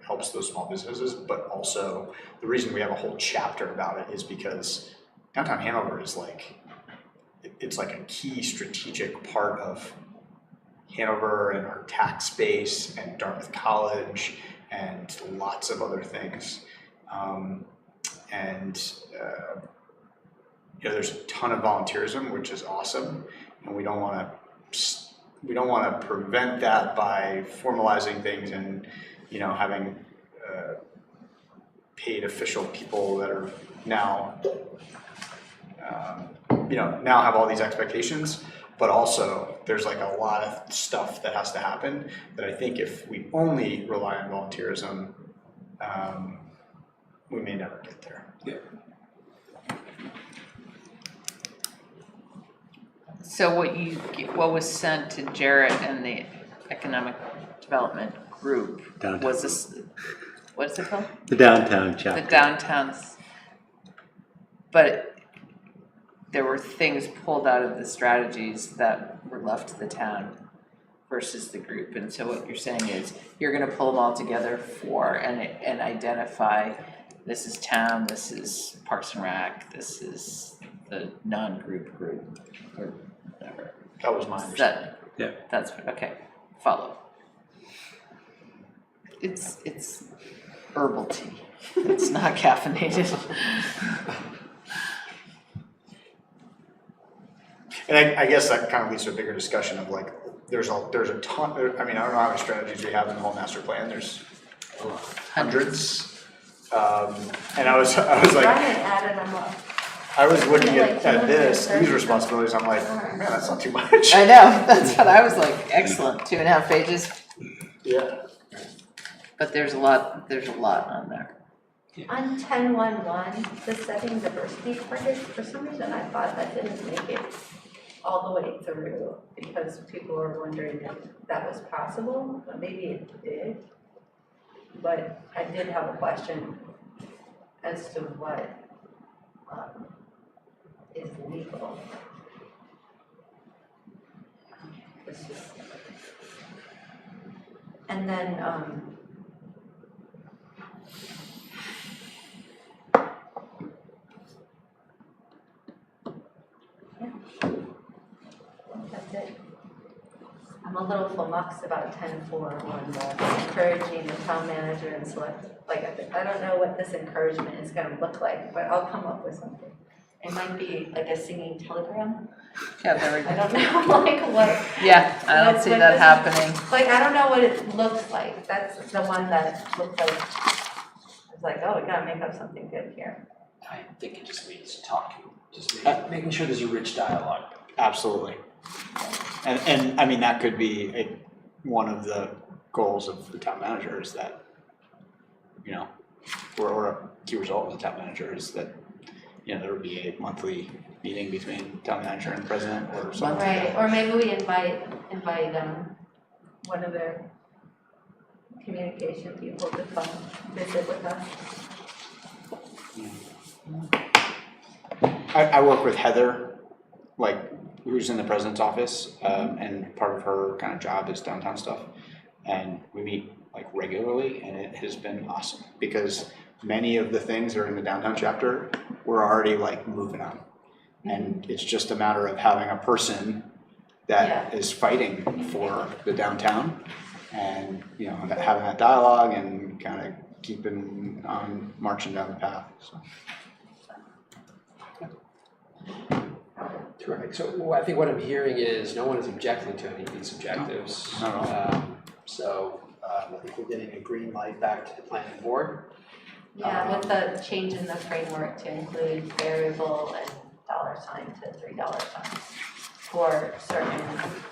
helps those small businesses. But also the reason we have a whole chapter about it is because downtown Hanover is it's like a key strategic part of Hanover and our tax base and Dartmouth College and lots of other things. There's a ton of volunteerism, which is awesome, and we don't want to prevent that by formalizing things and having paid official people that are now now have all these expectations. But also, there's a lot of stuff that has to happen that I think if we only rely on volunteerism, we may never get there. Yeah. So what was sent to Jarrett and the Economic Development Group Downtown was this, what is it called? The downtown chapter. The downtowns. But there were things pulled out of the strategies that were left to the town versus the group. And so what you're saying is you're going to pull them all together and identify this is town, this is Parks and Rec, this is the non-group group, or whatever. That was my understanding. Yeah. That's okay. Follow. It's herbal tea. It's not caffeinated. And I guess that kind of leads to a bigger discussion of there's a ton. I mean, I don't know how many strategies we have in the whole master plan. There's hundreds. And I was like, Ryan added them up. I was looking at these responsibilities. I'm like, man, that's not too much. I know. That's what I was like. Excellent. 2.5 pages. Yeah. But there's a lot on there. On 10.1.1, the setting diversity targets, for some reason I thought that didn't make it all the way through because people were wondering if that was possible, but maybe it did. But I did have a question as to what is legal. And then that's it. I'm a little flummoxed about 10.4 encouraging the town manager and select. I don't know what this encouragement is going to look like, but I'll come up with something. It might be like a singing telegram. Yeah, there we I go. don't know, like what, Yeah, I don't see that happening. like, I don't know what it looks like. That's the one that looked like, it's like, oh, we gotta make up something good here. I think it just means talking, just making sure there's a rich dialogue. Absolutely. And I mean, that could be one of the goals of the town manager is that, you know, or a key result of the town manager is that, you know, there would be a monthly meeting between town manager and president or something. Right, or maybe we invite one of their communication people to come visit with us. I work with Heather, like, who's in the president's office, and part of her kind of job is downtown stuff. And we meet like regularly, and it has been awesome because many of the things that are in the downtown chapter, we're already like moving on. And it's just a matter of having a person that is fighting for the downtown and, you know, having that dialogue and kind of keeping on marching down the path, so. Terrific. So I think what I'm hearing is no one is objecting to any of these objectives. No, not at all. So I think we're getting a green light back to the planning board. Yeah, with the change in the framework to include variable and dollar sign to $3 signs for certain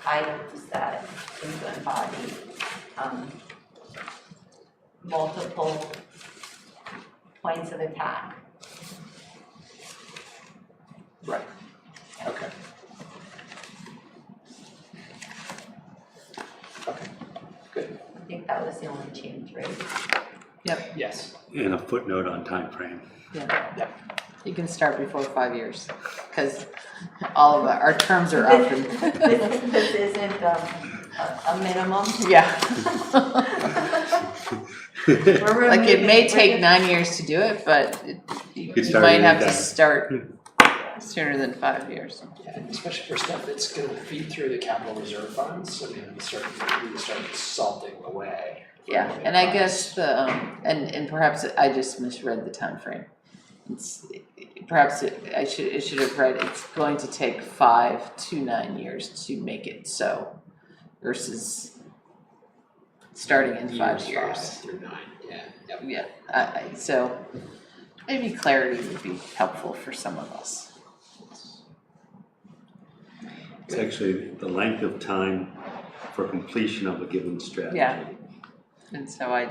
items that seem to embody multiple points of attack. Right. Okay. Okay. Good. I think that was the only change, right? Yep, Yes. And a footnote on time frame. yeah. Yep. You can start before 5 years, because all of our terms are up. This isn't a minimum. Yeah. We're Like, it may removing- take 9 years to do it, but you could start might have anytime. to start sooner than 5 years. Yeah, especially for stuff that's going to feed through the capital reserve funds. I mean, we start salting away. Yeah, and I guess the, and perhaps I just misread the time frame. It should have read, it's going to take 5 to 9 years to make it so, versus starting in 5 years. 5 through 9. Yeah. Yep. Yeah, so maybe clarity would be helpful for some of us. It's actually the length of time for completion of a given strategy. Yeah. And so I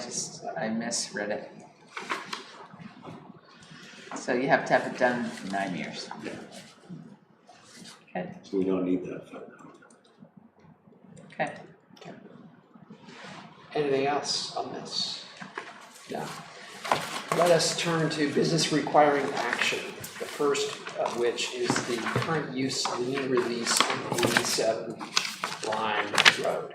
misread it. So you have to have it done in 9 years. Yeah. Okay, So we don't need that footnote. okay. Anything else on this? No. Let us turn to business requiring action. The first of which is the current use lien release on 87 Lyme Road.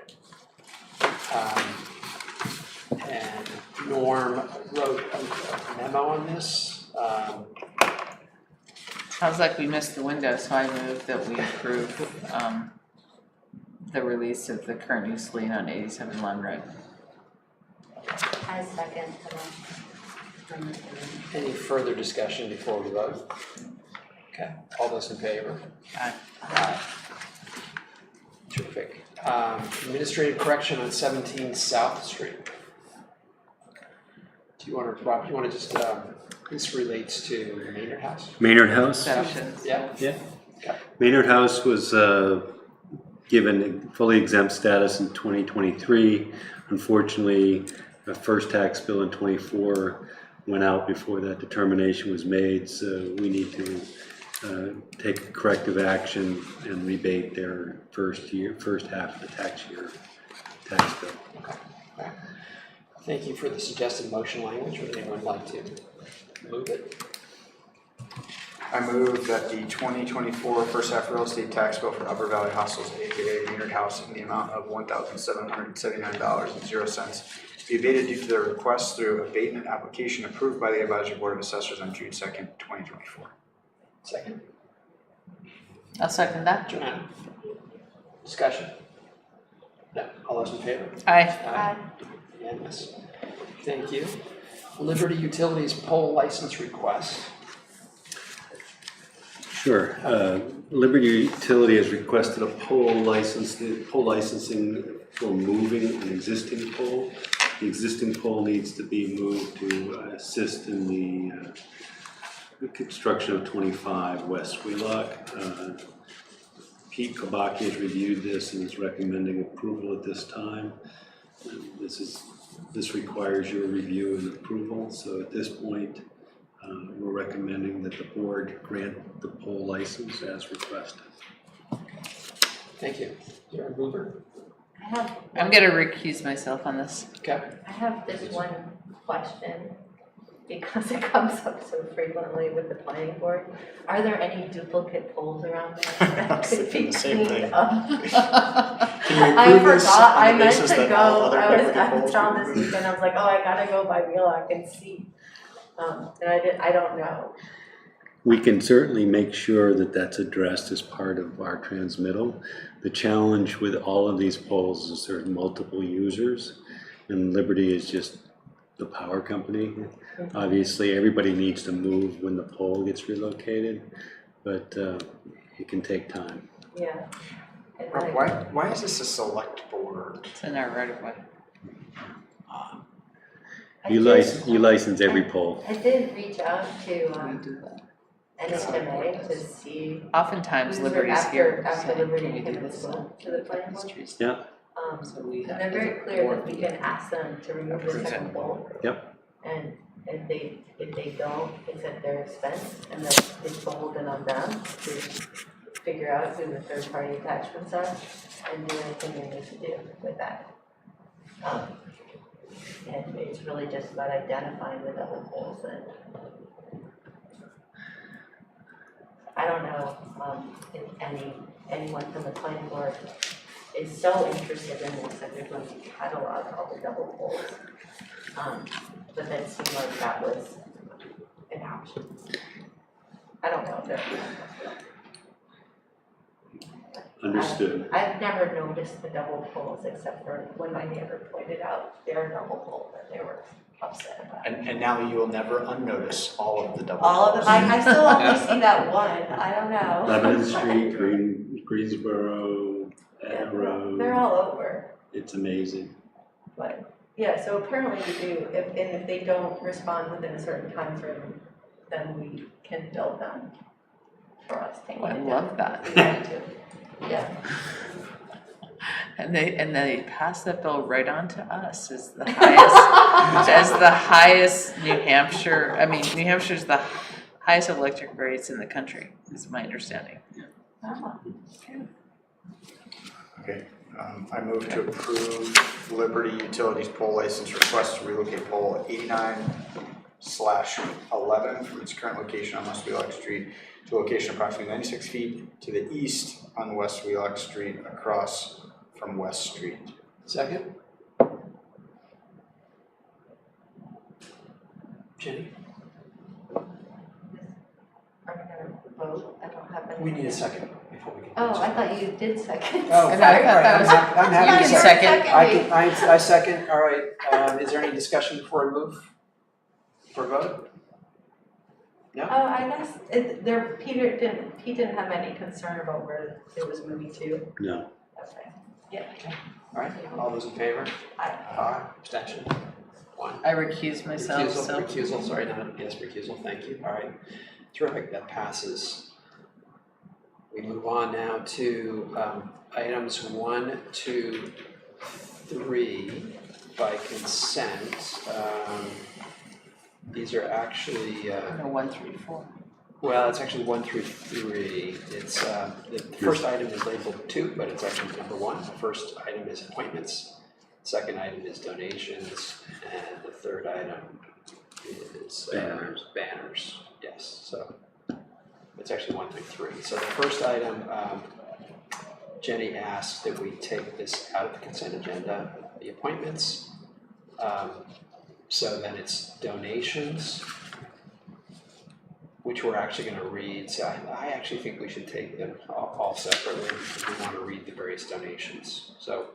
And Norm wrote a memo on this. Sounds like we missed the window, so I move that we approve the release of the current use lien on 87 Lyme Road. I second. Any further discussion before we vote? Okay, all those in favor? Aye. Aye. Terrific. Administrative correction on 17 South Street. Do you want to, Rob, do you want to just, this relates to Maynard House? Maynard House? Sections. Yeah? Yeah. Okay. Maynard House was given fully exempt status in 2023. Unfortunately, the first tax bill in st went out before that determination was made, so we need to take corrective action and rebate their first half of the tax year tax bill. Okay. All right. Thank you for the suggested motion language. Would anyone like to move it? I move that the 2024 first half real estate tax bill for Upper Valley Hostels, aka Maynard House, in the amount of $1,779.00 be abated due to their request through abatement application approved by the Advisory Board of Assessors on June 2nd, 2024. Second. I'll second that. Joanna? Discussion? No. All those in favor? Aye. Aye. Unanimous. Thank you. Liberty Utilities poll license request. Sure. Liberty Utility has requested a pole licensing for moving an existing pole. The existing pole needs to be moved to assist in the construction of 25 West Wheelock. Pete Kabaki has reviewed this and is recommending approval at this time. This requires your review and approval. So at this point, we're recommending that the board grant the pole license as requested. Thank you. Is there a mover? I'm gonna recuse myself on this. Okay. I have this one question because it comes up so frequently with the planning board. Are there any duplicate poles around there that could be The same thing. cleaned up? Can you I approve this forgot, on I the meant basis to that go, all other I was duplicate out of poles town were this weekend, I was like, oh, I gotta go by Wheelock and see. And I don't know. We can certainly make sure that that's addressed as part of our transmittal. The challenge with all of these poles is there are multiple users, and Liberty is just the power company. Obviously, everybody needs to move when the pole gets relocated, but it can take time. Yeah. And Rob, like- why is this a select board? It's in our right of way. I You did- license every pole. I did reach out to We do that. NHMA to see, Oftentimes Who's Liberty's after- here after saying, Liberty can we do came this? to the planning board? Yeah. So we and have. they're very as a clear board, that we can ask them to remove the approve second it. pole. Yep. And if they don't, it's at their expense, and that it's beholden on them to figure out who the third party attachments are and do anything they need to do with that. And it's really just about identifying the double poles, and I don't know, if anyone from the planning board is so interested in this that they're going to catalog all the double poles. But that seemed like that was an option. I don't know if they're. Understood. I've never noticed the double poles except for when my neighbor pointed out their double pole that they were upset about. And now you will never unnotice all of the double All of poles. them, I still only see that one, I don't know. Lebanon Street, Greensboro, Etna Road. They're all over, It's amazing. but, yeah, so apparently we do, if they don't respond within a certain time frame, then we can bill them for us taking it I down. love that. We have to, yeah. And they pass that bill right on to us as the highest, as the highest New Hampshire, I mean, New Hampshire's the highest electric rates in the country, is my understanding. Okay, I move to approve Liberty Utilities pole license request to relocate pole 89/11 from its current location on West Wheelock Street to a location approximately 96 feet to the east on West Wheelock Street across from West Street. Second? Jenny? Are we gonna vote? I don't have any. We need a second before we can. Oh, I thought you did second. Oh, And I thought that was- I'm happy You to can second. second. I second, all right. Is there any discussion before we move for a vote? No? I guess Pete didn't have any concern about where it was moving to. No. Okay. All right, all those in favor? Aye. Aye. Abstention? One. I recuse myself, so. Recusal, sorry, yes, recusal, thank you, all right. Terrific, that passes. We move on now to items 1, 2, 3 by consent. These are actually, No, 1, 3, 4. well, it's actually 1 through 3. It's, the first item is labeled 2, but it's actually number 1. The first item is appointments, second item is donations, and the third item is banners, yes, so it's actually 1 through 3. So the first item, Jenny asked that we take this out of the consent agenda, the appointments. So then it's donations, which we're actually going to read. So I actually think we should take them all separately if we want to read the various donations. So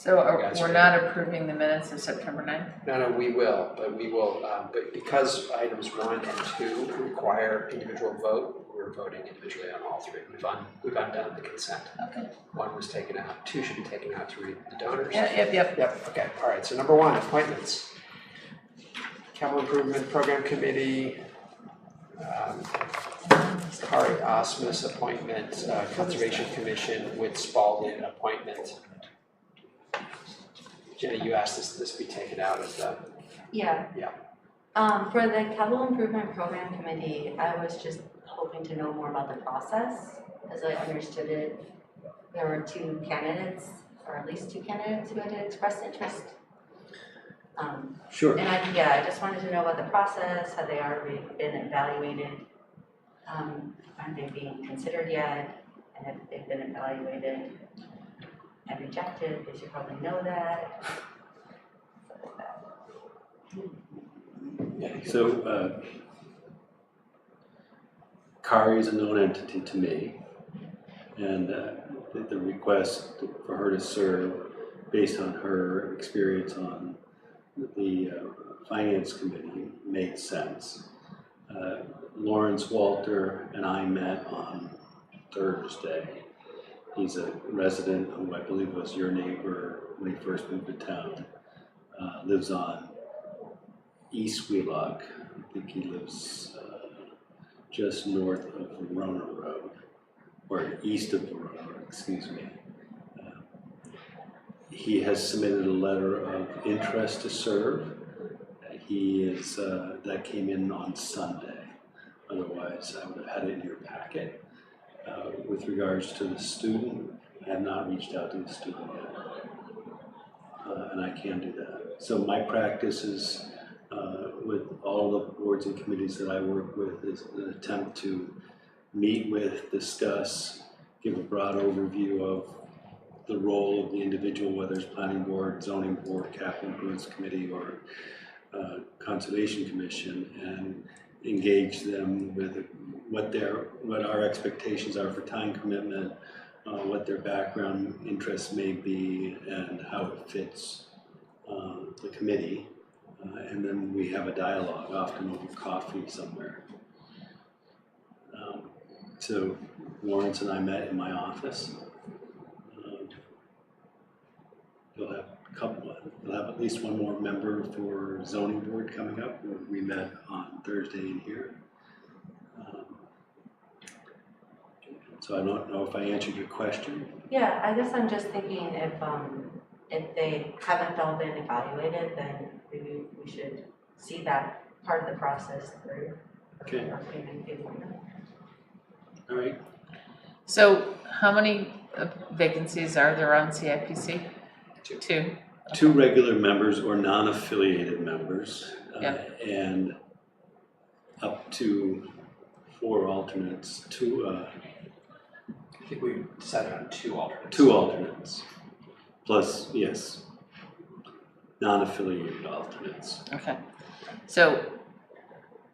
So You guys we're are- not approving the minutes of September 9th? No, we will, but but because items 1 and 2 require individual vote, we're voting individually on all 3. We've undone the consent. Okay. 1 was taken out, 2 should be taken out to read the donors. Yeah, yep. Yep, okay, all right, so number 1, appointments. Capital Improvement Program Committee, Kari Osmus appointment, Conservation Commission, Whit Spalding appointment. Jenny, you asked this be taken out of the, Yeah. Yeah. For the Capital Improvement Program Committee, I was just hoping to know more about the process. As I understood it, there were 2 candidates, or at least 2 candidates who had expressed interest. Sure. And I just wanted to know about the process, have they already been evaluated? Aren't they being considered yet? And if they've been evaluated and rejected, they should probably know that. So, Kari is a known entity to me, and the request for her to serve based on her experience on the Finance Committee made sense. Lawrence Walter and I met on Thursday. He's a resident who I believe was your neighbor when he first moved to town. Lives on East Wheelock. I think he lives just north of Verona Road, or east of Verona Road, excuse me. He has submitted a letter of interest to serve. He is, that came in on Sunday. Otherwise, I would have had it in your packet. With regards to the student, I have not reached out to the student yet. And I can do that. So my practice is, with all the boards and committees that I work with, is an attempt to meet with, discuss, give a broad overview of the role of the individual, whether it's planning board, zoning board, capital improvements committee, or conservation commission, and engage them with what our expectations are for time commitment, what their background interests may be, and how it fits the committee. And then we have a dialogue, often over coffee somewhere. So Lawrence and I met in my office. You'll have at least one more member for zoning board coming up. We met on Thursday in here. So I don't know if I answered your question. Yeah, I guess I'm just thinking if they haven't all been evaluated, then maybe we should see that part of the process through. Okay. Or maybe people know. All right. So how many vacancies are there on CIPC? 2. 2. 2 regular members or non-affiliated members, and up to 4 alternates. I think we decided on 2 alternates. 2 alternates, plus, yes, non-affiliated alternates. Okay. So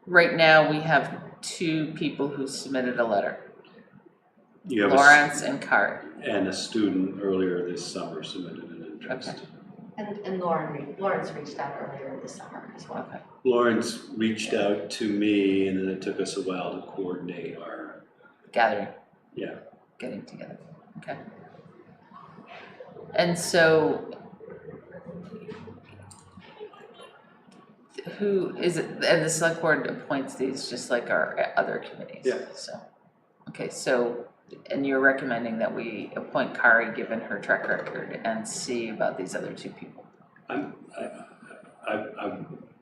right now we have 2 people who submitted a letter. You have Lawrence and Kari. and a student earlier this summer submitted an interest. Okay. And Lawrence reached out earlier this summer as well. Okay. Lawrence reached out to me, and then it took us a while to coordinate our, Gathering. yeah. Getting together. Okay. And so who is it, and the select board appoints these just like our other committees? Yeah. So, okay, so, and you're recommending that we appoint Kari given her track record and see about these other 2 people? I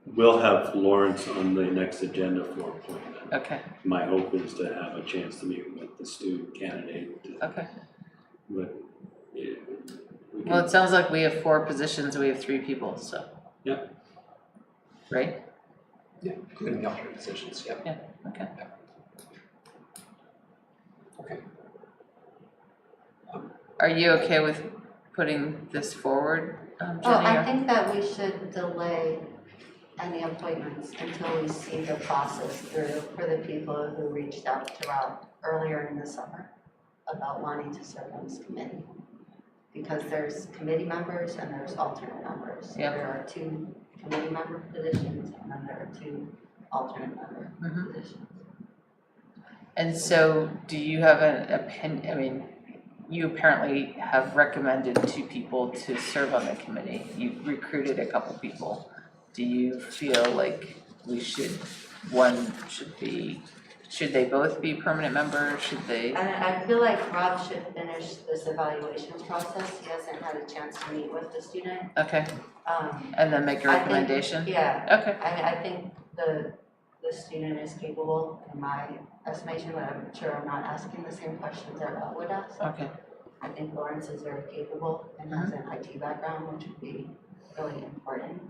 will have Lawrence on the next agenda for appointment. Okay, My hope is to have a chance to meet with the student candidate. okay. But we Well, can, it sounds like we have 4 positions, we have 3 people, so. Yeah. Right? Yeah, including the alternate positions, yep. Yeah, okay. Okay. Are you okay with putting this forward, Jenny? Oh, I or- think that we should delay any appointments until we see the process through for the people who reached out to Rob earlier in the summer about wanting to serve on this committee. because there's committee members and there's alternate members. Yeah. There are 2 committee member positions and then there are 2 alternate member positions. And so do you have an opinion, I mean, you apparently have recommended 2 people to serve on the committee. You recruited a couple people. Do you feel like should they both be permanent members? Should they? And I feel like Rob should finish this evaluation process. He hasn't had a chance to meet with the student. Okay, and then make a I think- recommendation? Yeah, Okay, I think the student is capable in my estimation, but I'm sure I'm not asking the same questions that Rob would ask. okay, I think Lawrence is very capable and has an IT background, which would be really important.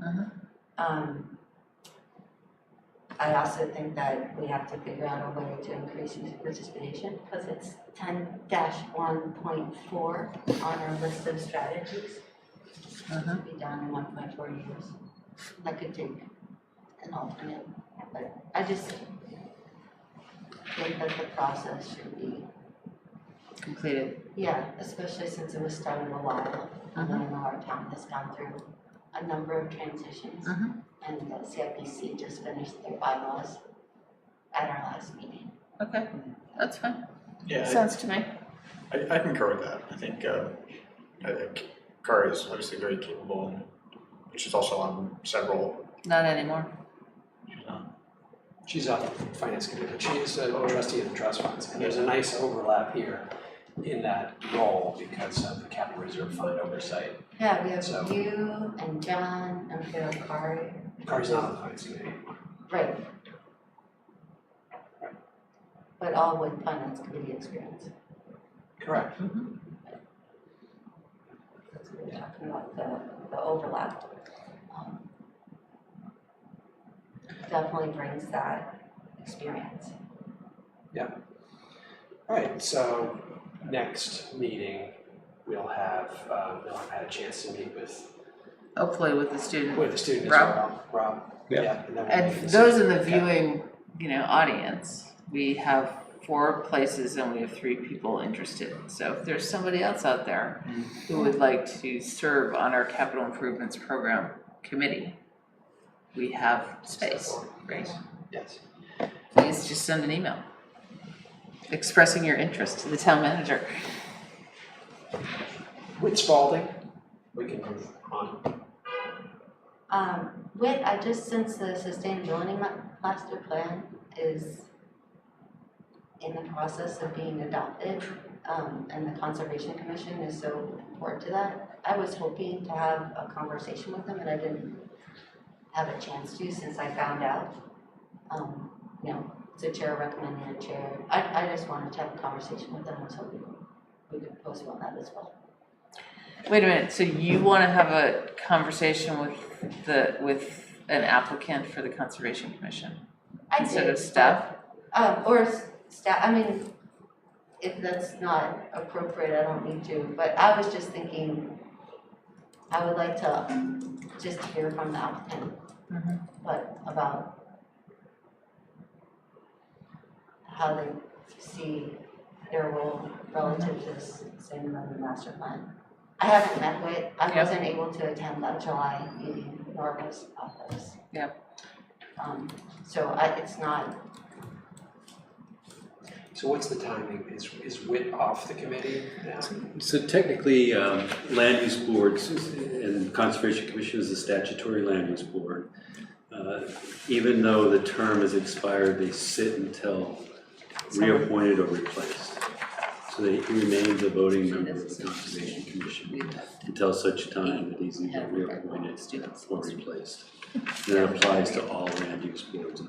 I also think that we have to figure out a way to increase user participation because it's 10-1.4 on our list of strategies. To be done in 1.4 years. That could take an alternate, but I just think that the process should be, completed. yeah, especially since it was started a while. And I know our town has gone through a number of transitions. And the CIPC just finished their bylaws at our last meeting. Okay, that's fine. Yeah, Sounds to me. I concur with that. I think Kara is obviously very capable, but she's also on several. Not anymore. She's on the finance committee, but she is a trustee of the trust funds, and there's a nice overlap here in that role because of the capital reserve fund oversight. Yeah, we have So- you and John and we have Kari. Kari's not on the finance committee. Right. But all with finance committee experience. Correct. That's what we're talking about, the overlap. Definitely brings that experience. All right, so next meeting, we'll have had a chance to meet with Hopefully with the student. the student as Rob? well. Rob. Yeah. And then we'll And make a for those in decision. the Okay. viewing, audience, we have 4 places and we have 3 people interested. So if there's somebody else out there who would like to serve on our capital improvements program committee, we have space, right? Yes. Please just send an email expressing your interest to the town manager. Whit Spalding, we can move on. Since the sustainability master plan is in the process of being adopted, and the Conservation Commission is so important to that, I was hoping to have a conversation with them and I didn't have a chance to since I found out. The chair recommended a chair. I just wanted to have a conversation with them. I was hoping we could postpone that as well. Wait a minute, so you want to have a conversation with an applicant for the Conservation Commission instead of staff? Or staff, I mean, if that's not appropriate, I don't need to, but I was just thinking, I would like to just hear from the applicant, but about how they see their role relative to this sustainability master plan. I haven't met with, I wasn't able to attend that July meeting, nor was others. Yeah. So it's not. So what's the timing? Is Whit off the committee now? So technically, land use boards and Conservation Commission is a statutory land use board. Even though the term has expired, they sit until reappointed or replaced. So they remain the voting member of the Conservation Commission until such time that he's either reappointed or replaced. And that applies to all land use boards.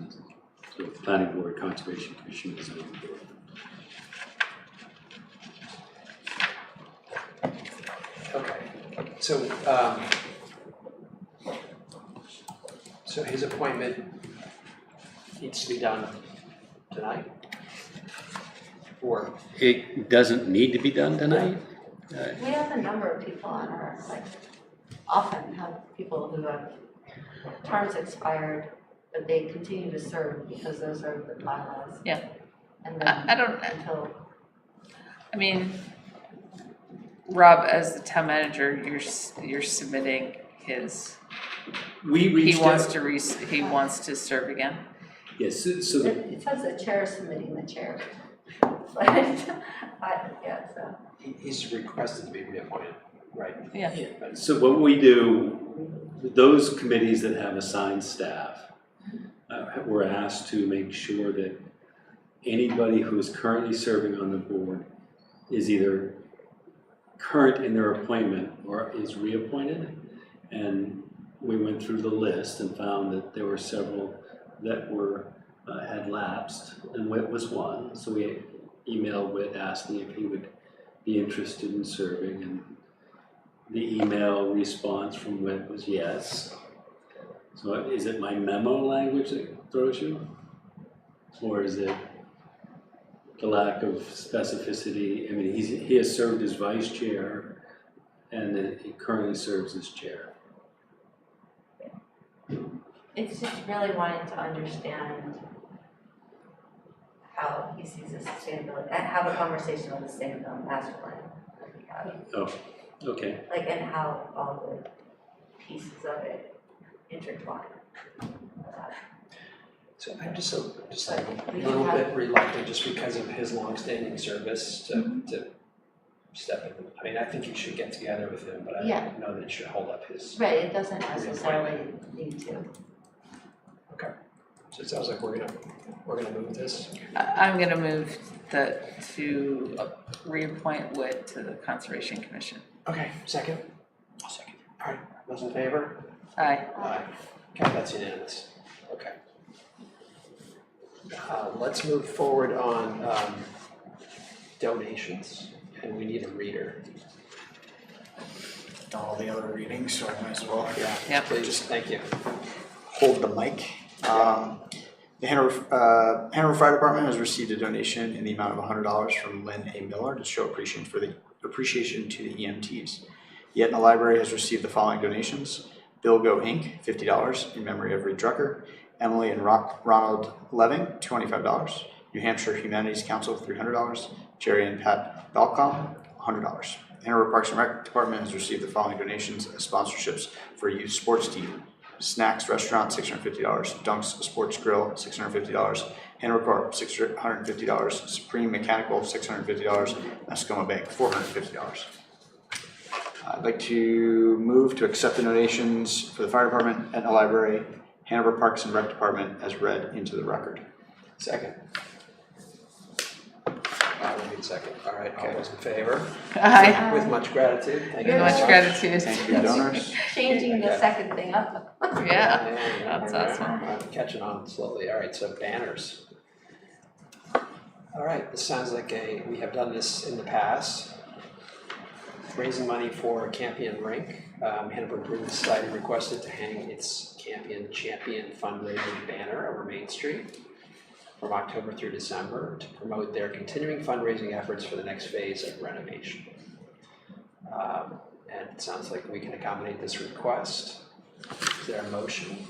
So the Planning Board, Conservation Commission is on the board. Okay, so his appointment needs to be done tonight? Or, It doesn't need to be done tonight. We have a number of people on our, often have people who have terms expired, but they continue to serve because those are the bylaws. Yeah. And then I don't, until, I mean, Rob, as the town manager, you're submitting his, We he reached wants out. to he wants to serve again? Yes, so the It says the chair submitting the chair. But, yeah, so. He's requested to be reappointed, right? Yeah. So what we do, those committees that have assigned staff, we're asked to make sure that anybody who is currently serving on the board is either current in their appointment or is reappointed. And we went through the list and found that there were several that were had lapsed, and Whit was one. So we emailed Whit asking if he would be interested in serving, and the email response from Whit was yes. So is it my memo language that throws you? Or is it the lack of specificity? I mean, he has served as vice chair, and then he currently serves as chair. It's just really wanting to understand how he sees the sustainability, and have a conversation on the sustainability master plan. Oh, okay. Like, and how all the pieces of it intertwine. So I'm just like a little bit reluctant just because of his longstanding service to step in. I mean, I think you should get together with him, but I Yeah. don't know that it should hold up his. Right, it doesn't necessarily need to. Okay. So it sounds like we're gonna move this. I'm gonna move to reappoint Whit to the Conservation Commission. Okay, second? I'll second. All right, those in favor? Aye. Aye. Okay, that's unanimous. Okay. Let's move forward on donations, and we need a reader. Done all the other readings, so I might as well Yep. Please, thank you. hold the mic. The Hanover Fire Department has received a donation in the amount of $100 from Lien A. Miller to show appreciation to the EMTs. The Etna Library has received the following donations: Bill Go Inc., $50 in memory of Reed Drucker; Emily and Ronald Leving, $25; New Hampshire Humanities Council, $300; Jerry and Pat Balcom, $100. Hanover Parks and Rec Department has received the following donations as sponsorships for a youth sports team: Snacks Restaurant, $650; Dunks Sports Grill, $650; Hanover Corp, $650; Supreme Mechanical, $650; Mascoma Bank, $450. I'd like to move to accept the donations for the fire department, Etna Library, Hanover Parks and Rec Department as read into the record. Second. I will be second. All right, all those in favor? Aye. With much gratitude. Thank you With very much much. gratitude. Thank you, donors. Changing the second thing up. Yeah, that's awesome. I'm catching on slowly. All right, so banners. All right, this sounds like we have done this in the past. Raising money for Campion Rink. Hanover Improvement Society requested to hang its Campion Champion fundraising banner over Main Street from October through December to promote their continuing fundraising efforts for the next phase of renovation. And it sounds like we can accommodate this request. Is there a motion?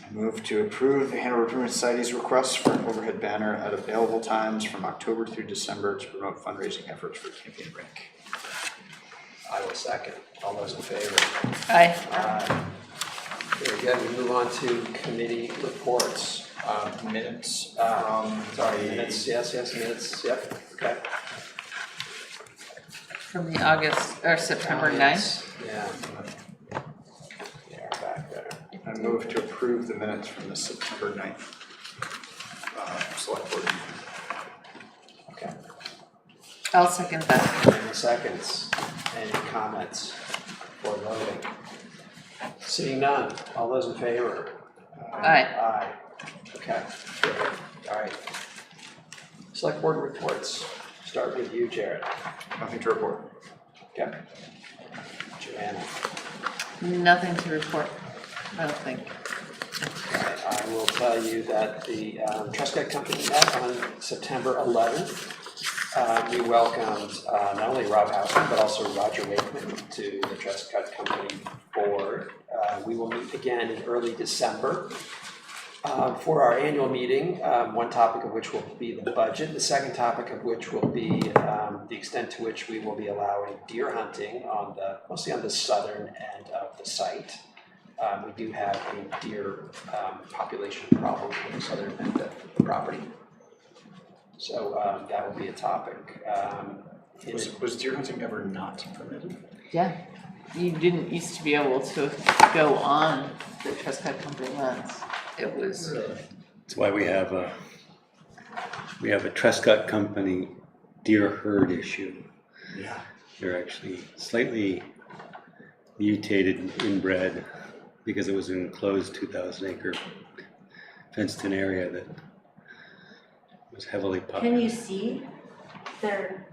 I move to approve the Hanover Improvement Society's request for an overhead banner at available times from October through December to promote fundraising efforts for Campion Rink. I will second. All those in favor? Aye. Very good. We move on to committee reports. Minutes Minutes, yes, minutes, yep, okay. From the August, or September 9th. Yeah. Yeah, back there. I move to approve the minutes from the September 9th select board meeting. Okay. I'll second that. Any seconds? Any comments for voting? Seeing none. All those in favor? Aye. Aye. Okay, good. All right. Select board reports. Start with you, Jared. Nothing to report. Okay. Joanna. Nothing to report, I don't think. Okay, I will tell you that the Trust Company met on September 11th. We welcomed not only Rob Houseman, but also Roger Wakeman to the Trust Company board. We will meet again in early December For our annual meeting, one topic of which will be the budget, the second topic of which will be the extent to which we will be allowing deer hunting mostly on the southern end of the site. We do have a deer population problem on the southern end of the property. So that will be a topic. Was deer hunting ever not permitted? Yeah, you didn't used to be able to go on the Trescott Company lands. It was, That's why we have a Trescott Company deer herd issue. Yeah. They're actually slightly mutated inbred because it was an enclosed 2,000-acre fenced-in area that was heavily Can populated. you see? They're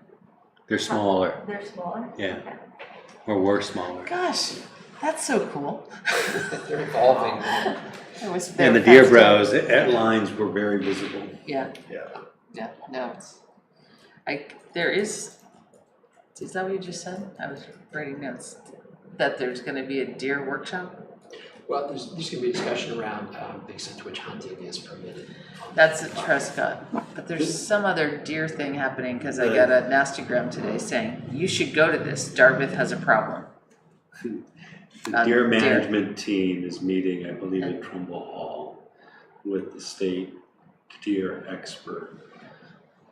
They're smaller? Yeah. Okay. or were smaller. gosh, that's so cool. They're evolving. It was And the deer browse at lines were very visible. Yeah, Yeah. no, it's, there is that what you just said? I was writing notes, that there's gonna be a deer workshop? Well, there's going to be a discussion around the extent to which hunting is permitted. That's at Trescott, but there's some other deer thing happening, cause I got a nastygram today saying, you should go to this, Dartmouth has a problem. The deer management team is meeting, I believe, in Trumbull Hall with the state deer expert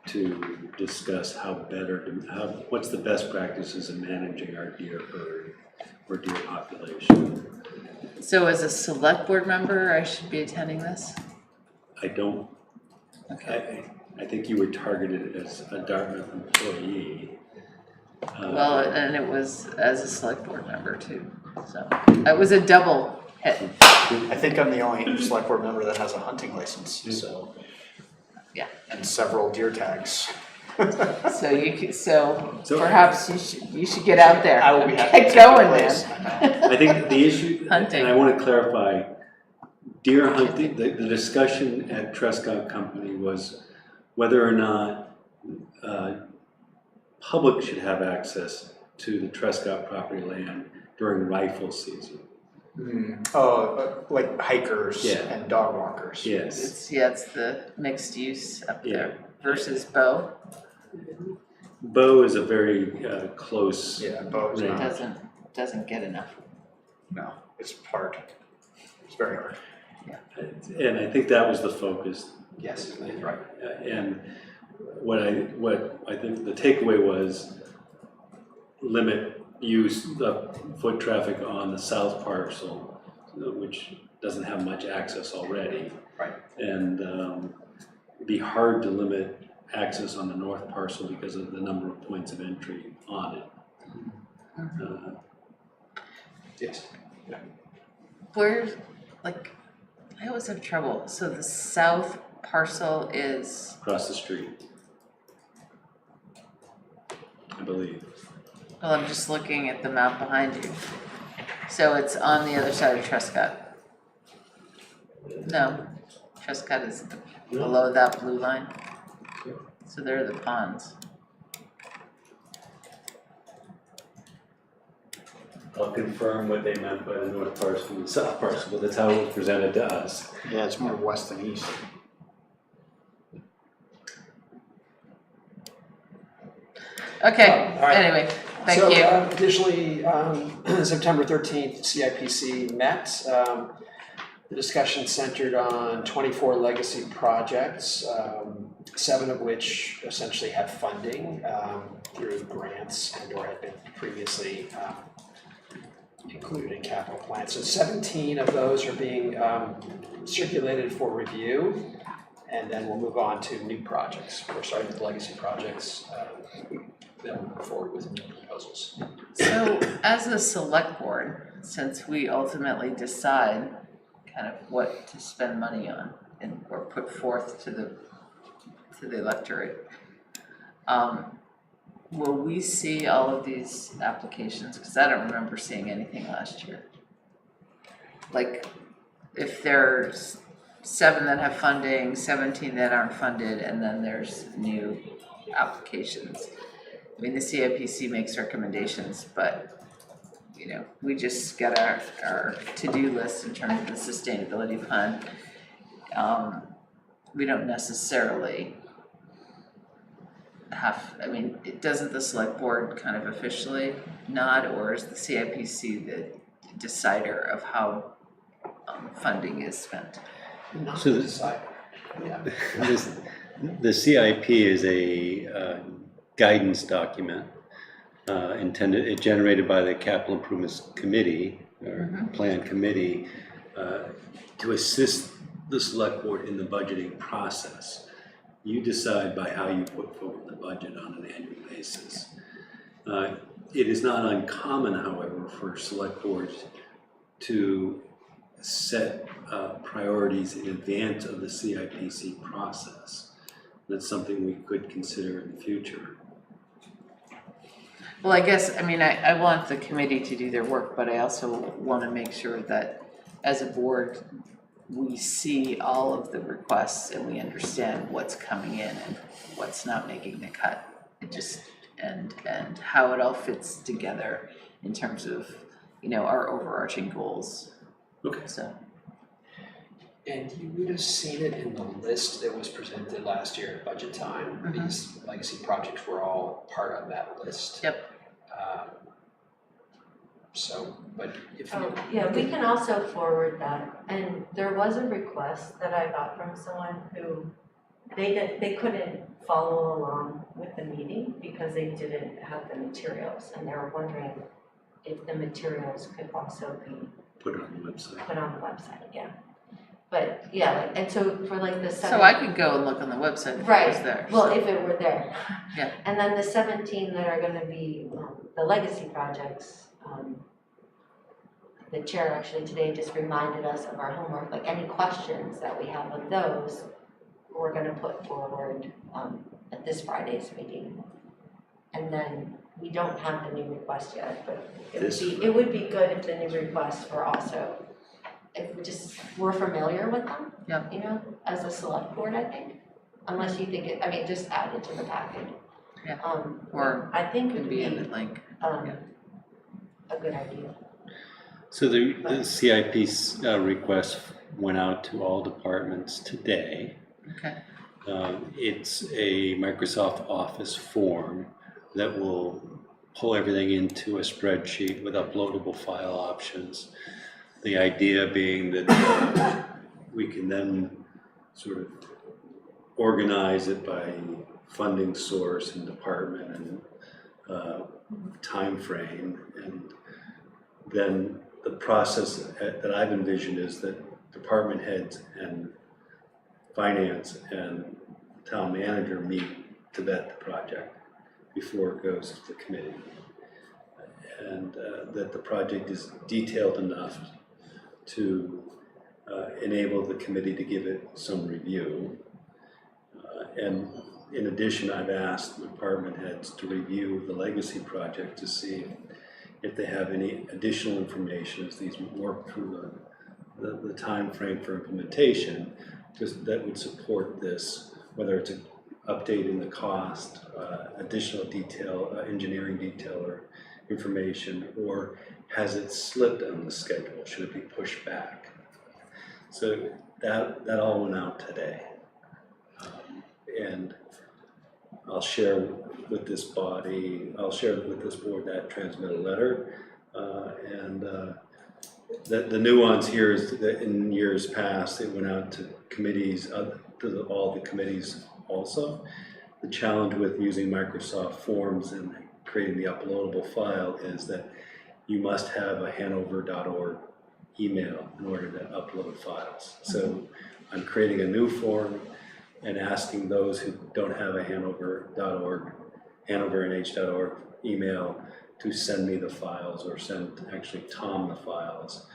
to discuss what's the best practices in managing our deer herd or deer population. So as a select board member, I should be attending this? I don't, Okay. I think you were targeted as a Dartmouth employee. Well, and it was as a select board member too, so it was a double hit. I think I'm the only select board member that has a hunting license, so. Yeah. And several deer tags. So you could, so perhaps you should get out there. I will be happy to Get take your going, place. man. I think the issue, Hunting. and I want to clarify, deer hunting, the discussion at Trescott Company was whether or not public should have access to the Trescott property land during rifle season. Oh, like hikers Yeah. and dog walkers. Yes. It's the mixed use up there versus bow. Bow is a very close. Yeah, bows Right. not. Doesn't get enough. No, it's hard. It's very hard. And I think that was the focus. Yes, that's right. And what I think the takeaway was limit use of foot traffic on the south parcel, which doesn't have much access already. Right. And it'd be hard to limit access on the north parcel because of the number of points of entry on it. Yes. Where's, like, I always have trouble. So the south parcel is, Across the street, I believe. well, I'm just looking at the map behind you. So it's on the other side of Trescott. No, Trescott is below that blue line. So there are the ponds. I'll confirm what they meant by the north parcel and the south parcel, but that's how it was presented to us. Yeah, it's more west than east. Okay, All right. anyway, thank So, you. Additionally, September 13th, CIPC met. The discussion centered on 24 legacy projects, 7 of which essentially have funding through grants and or had been previously included in capital plans. So 17 of those are being circulated for review, and then we'll move on to new projects. We're starting with legacy projects. Then we'll move forward with new proposals. So as a select board, since we ultimately decide kind of what to spend money on and or put forth to the electorate, will we see all of these applications? Because I don't remember seeing anything last year. Like, if there's 7 that have funding, 17 that aren't funded, and then there's new applications. I mean, the CIPC makes recommendations, but, you know, we just got our to-do list in terms of the sustainability fund. we don't necessarily doesn't the select board kind of officially nod, or is the CIPC the decider of how funding is spent? Not So to this- decide. Yeah. The CIP is a guidance document generated by the Capital Improvements Committee, or Plan Committee, to assist the select board in the budgeting process. You decide by how you put forward the budget on an annual basis. It is not uncommon, however, for select boards to set priorities in advance of the CIPC process. That's something we could consider in the future. Well, I guess, I want the committee to do their work, but I also want to make sure that as a board, we see all of the requests and we understand what's coming in and what's not making the cut. And how it all fits together in terms of, our overarching goals. Okay. So, And you would have seen it in the list that was presented last year at budget time. Mhm. These legacy projects were all part of that list. Yep. But if you. Oh, yeah, we can also forward that, and there was a request that I got from someone who, they couldn't follow along with the meeting because they didn't have the materials, and they were wondering if the materials could also be Put it on the website. put on the website, yeah. But, yeah, and so for like the so I could go and look on the website if it was Right, there. well, if it were there. Yeah. And then the 17 that are gonna be the legacy projects, the chair actually today just reminded us of our homework, like any questions that we have of those, we're gonna put forward at this Friday's meeting. And then we don't have the new request yet, but it would be good if the new requests were also, if we're familiar with them. Yeah. As a select board, I think, unless you think just add it to the package. Yeah. Or I think it Could would be be in the link. a good idea. So the CIP's request went out to all departments today. Okay. It's a Microsoft Office form that will pull everything into a spreadsheet with uploadable file options. The idea being that we can then sort of organize it by funding source and department and time frame, and then the process that I've envisioned is that department heads and finance and town manager meet to vet the project before it goes to the committee. And that the project is detailed enough to enable the committee to give it some review. And in addition, I've asked department heads to review the legacy project to see if they have any additional information as these work through the time frame for implementation, that would support this, whether it's updating the cost, additional detail, engineering detail or information, or has it slipped on the schedule? Should it be pushed back? So that all went out today. And I'll share with this body, I'll share with this board that transmitted letter. The nuance here is that in years past, it went out to committees, to all the committees also. The challenge with using Microsoft Forms and creating the uploadable file is that you must have a hanover.org email in order to upload files. So I'm creating a new form and asking those who don't have a hanover.org, hanovernh.org email to send me the files, or send actually Tom the files,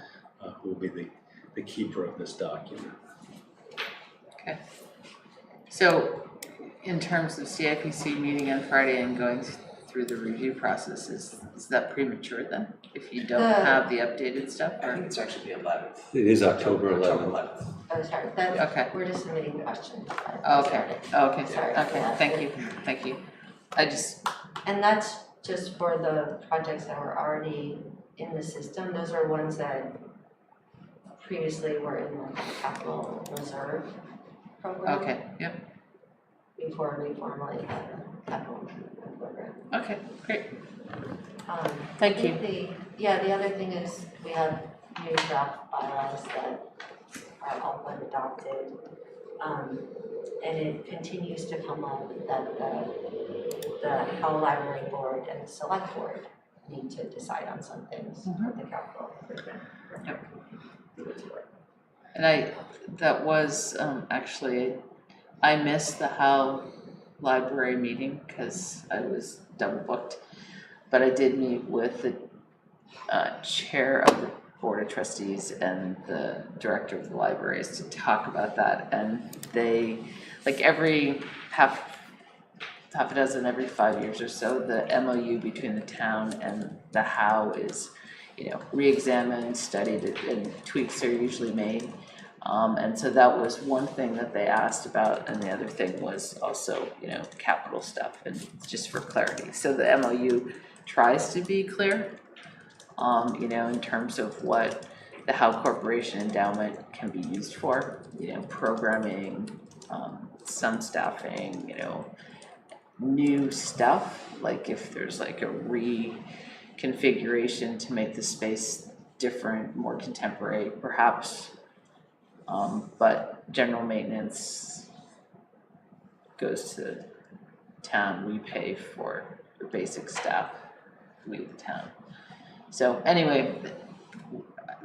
who will be the keeper of this document. Okay. So in terms of CIPC meeting on Friday and going through the review process, is that premature then? If you don't have the updated stuff? I think it's actually the 11th. It is October 11th. Oh, sorry, Okay. we're just submitting questions. Okay, okay, Sorry. okay, thank you. And that's just for the projects that were already in the system. Those are ones that previously were in the capital reserve program. Okay, yep, Before we formally had a capital improvement program. okay, great. I think the other thing is we have new draft bylaws that are all but adopted. And it continues to come up that the Hanover Library Board and the Select Board need to decide on some things for the capital improvement. Yep. And that was, actually, I missed the Howe Library meeting because I was double booked. But I did meet with the chair of the Board of Trustees and the director of the libraries to talk about that. And they, like every half a dozen, every 5 years or so, the MOU between the town and the Howe is, re-examined, studied, and tweaks are usually made. And so that was one thing that they asked about, and the other thing was also, capital stuff, and just for clarity. So the MOU tries to be clear, in terms of what the Howe Corporation endowment can be used for, programming, some staffing, new stuff, like if there's like a reconfiguration to make the space different, more contemporary, perhaps. But general maintenance goes to town. We pay for the basic staff, we the town. So anyway,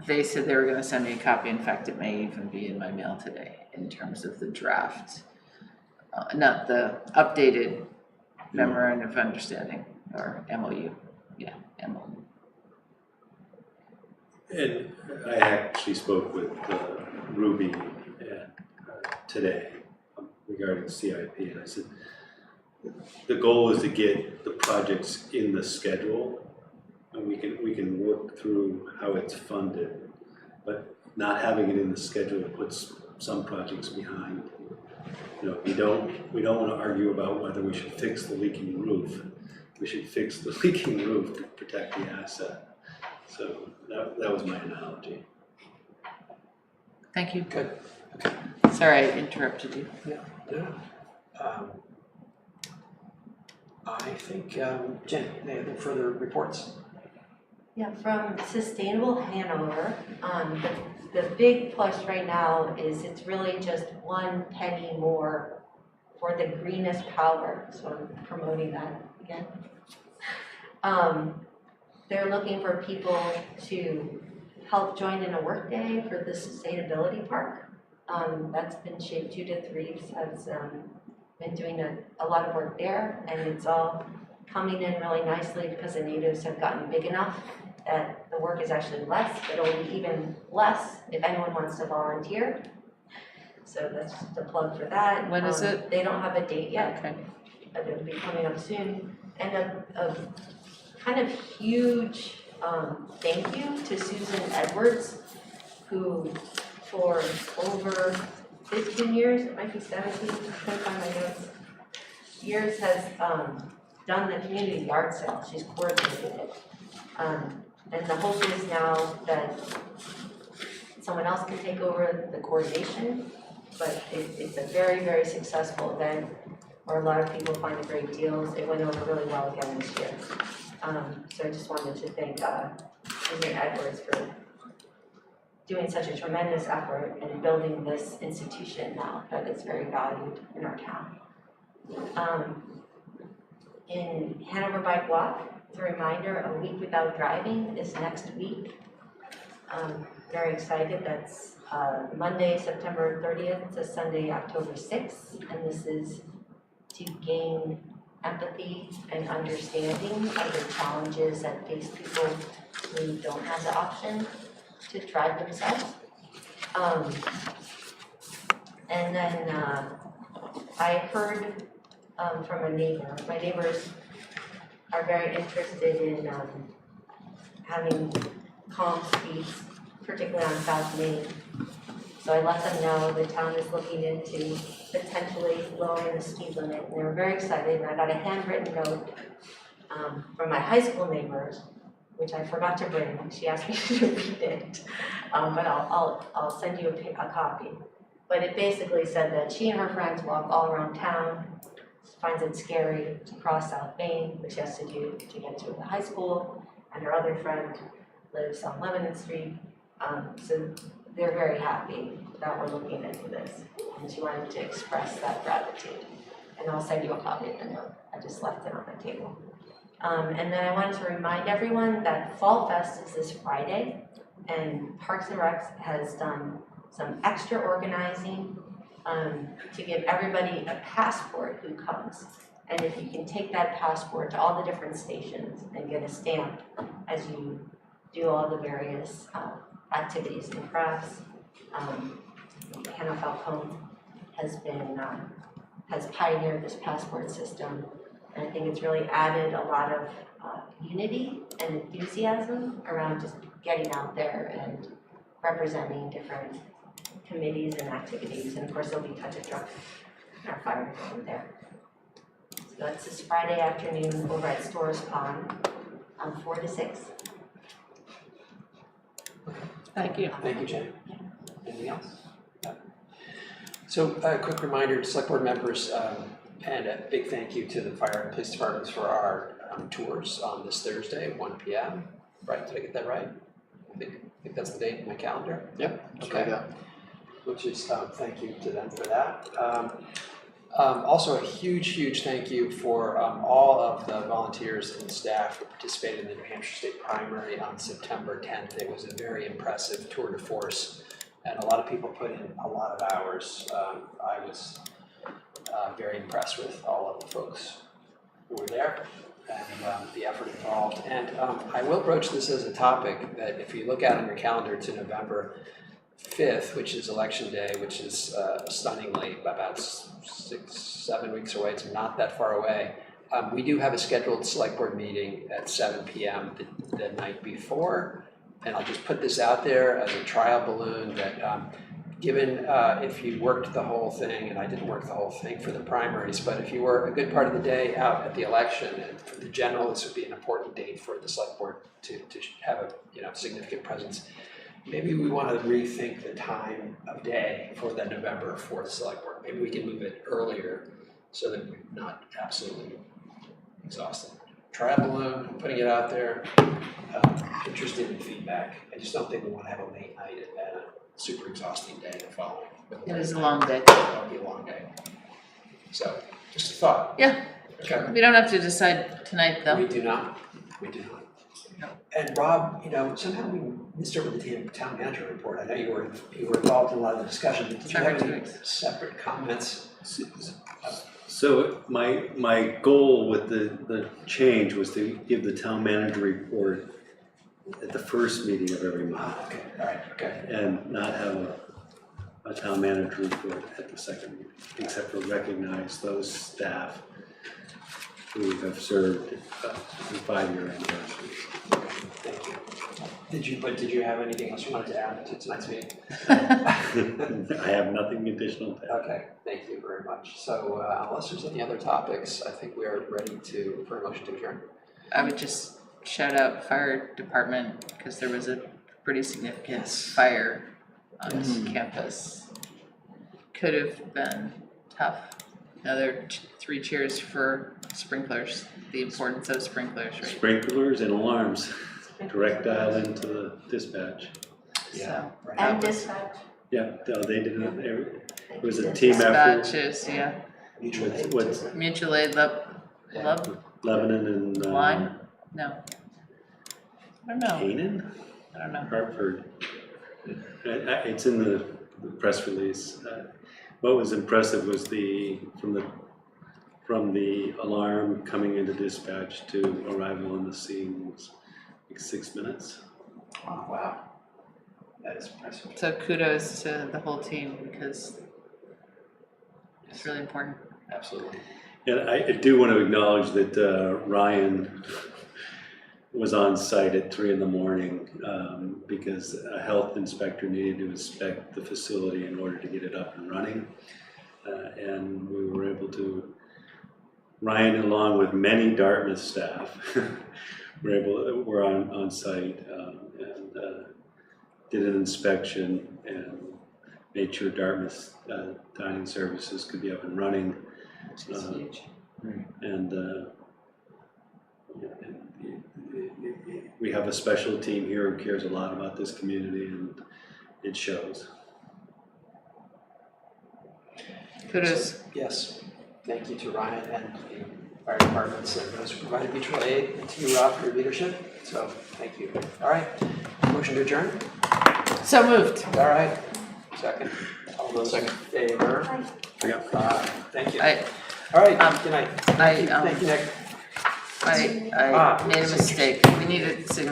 they said they were gonna send me a copy. In fact, it may even be in my mail today in terms of the draft, not the updated memorandum of understanding, or MOU, MOU. And I actually spoke with Ruby today regarding CIP, and I said the goal is to get the projects in the schedule, and we can work through how it's funded, but not having it in the schedule puts some projects behind. We don't want to argue about whether we should fix the leaking roof. We should fix the leaking roof to protect the asset. So that was my analogy. Thank you. Good. Okay. Sorry I interrupted you. Yeah. I think, Jen, any other further reports? Yeah, from Sustainable Hanover, the big push right now is it's really just 1 penny more for the greenest power, so I'm promoting that again. They're looking for people to help join in a work day for the sustainability park. That's been shaped 2 to 3 has been doing a lot of work there, and it's all coming in really nicely because the natives have gotten big enough that the work is actually less, but it'll be even less if anyone wants to volunteer. So that's just a plug for that. When is it? They don't have a date yet, Okay. but it'll be coming up soon. And a kind of huge thank you to Susan Edwards, who for over 15 years, it might be 17, I couldn't find my notes, years has done the community yard sale. She's coordinated it. And the hope is now that someone else can take over the coordination, but it's a very, very successful event where a lot of people find great deals. It went over really well again this year. So I just wanted to thank Susan Edwards for doing such a tremendous effort in building this institution now that is very valued in our town. In Hanover Bike Walk, as a reminder, a week without driving is next week. Very excited. That's Monday, September 30th to Sunday, October 6th. And this is to gain empathy and understanding of the challenges that face people who don't have the option to drive themselves. And then I heard from a neighbor. My neighbors are very interested in having calm streets, particularly on South Main. So I let them know the town is looking into potentially lowering the speed limit, and they were very excited. And I got a handwritten note from my high school neighbors which I forgot to bring. She asked me to read it, but I'll send you a copy. But it basically said that she and her friends walk all around town, finds it scary to cross South Main, which she has to do to get to the high school, and her other friend lives on Lebanon Street. So they're very happy that we're looking into this, and she wanted to express that gratitude. And I'll send you a copy of the note. I just left it on the table. And then I wanted to remind everyone that Fall Fest is this Friday, and Parks and Recs has done some extra organizing to give everybody a passport who comes. And if you can take that passport to all the different stations and get a stamp as you do all the various activities and crafts. Hannah Falcone has pioneered this passport system, and I think it's really added a lot of unity and enthusiasm around just getting out there and representing different committees and activities. And of course, there'll be Touch a Truck in our fire department there. So it's this Friday afternoon over at Storrs Pond, 4 to 6. Thank you. Thank you, Jen. Anything else? No. So a quick reminder to select board members, and a big thank you to the fire and police departments for our tours on this Thursday, 1 p.m. Right, did I get that right? I think that's the date in my calendar. Yep. Okay. Which is, thank you to them for that. Also a huge thank you for all of the volunteers and staff who participated in the New Hampshire State Primary on September 10th. It was a very impressive tour de force, and a lot of people put in a lot of hours. I was very impressed with all of the folks who were there and the effort involved. And I will broach this as a topic that if you look out on your calendar to November 5th, which is election day, which is stunningly about 6-7 weeks away. It's not that far away. We do have a scheduled select board meeting at 7 p.m. the night before, and I'll just put this out there as a trial balloon that given if you worked the whole thing, and I didn't work the whole thing for the primaries, but if you were a good part of the day out at the election, and for the general, this would be an important date for the select board to have a significant presence. Maybe we want to rethink the time of day for the November 4th select board. Maybe we can move it earlier so that we're not absolutely exhausted. Trial balloon, I'm putting it out there. Interested in feedback. I just don't think we want to have a late night and a super exhausting day the following. It was a long day. That'll be a long day. So, just a thought. Yeah. Okay. We don't have to decide tonight, though. We do not. We do not. And Rob, somehow we missed over the town manager report. I know you were involved in a lot of the discussion. Did you have any separate comments? So my goal with the change was to give the town manager report at the first meeting of every month. Okay, all right, okay. And not have a town manager report at the second meeting, except for recognize those staff who have served the 5-year anniversary. Thank you. Did you have anything else you wanted to add to tonight's meeting? I have nothing additional to add. Okay, thank you very much. So unless there's any other topics, I think we are ready for a motion to adjourn. I would just shout out fire department because there was a pretty significant fire on campus. Could have been tough. Another 3 cheers for sprinklers, the importance of sprinklers, right? Sprinklers and alarms, direct dial into the dispatch. Yeah. Right. And dispatch. Yeah, they did it. It was a team effort. Dispatches, yeah. Mutual aid. What's Mutual aid, Lebanon and Lyme? No. I don't know. Canaan? I don't know. Hartford. It's in the press release. What was impressive was from the alarm coming into dispatch to arrival on the scene was like 6 minutes. Wow. That is impressive. So kudos to the whole team because it's really important. Absolutely. And I do want to acknowledge that Ryan was on site at 3 a.m. Because a health inspector needed to inspect the facility in order to get it up and running. And we were able to, Ryan, along with many Dartmouth staff, we're on site and did an inspection and made sure Dartmouth dining services could be up and running. It's huge. And we have a special team here who cares a lot about this community, and it shows. Kudos. Yes, thank you to Ryan and the fire departments and those who provided mutual aid, and to you, Rob, for your leadership. So, thank you. All right, motion to adjourn? So moved. All right, second. All those in favor? Thank you. All right, good night. I Thank you, Nick. made a mistake. We need a signature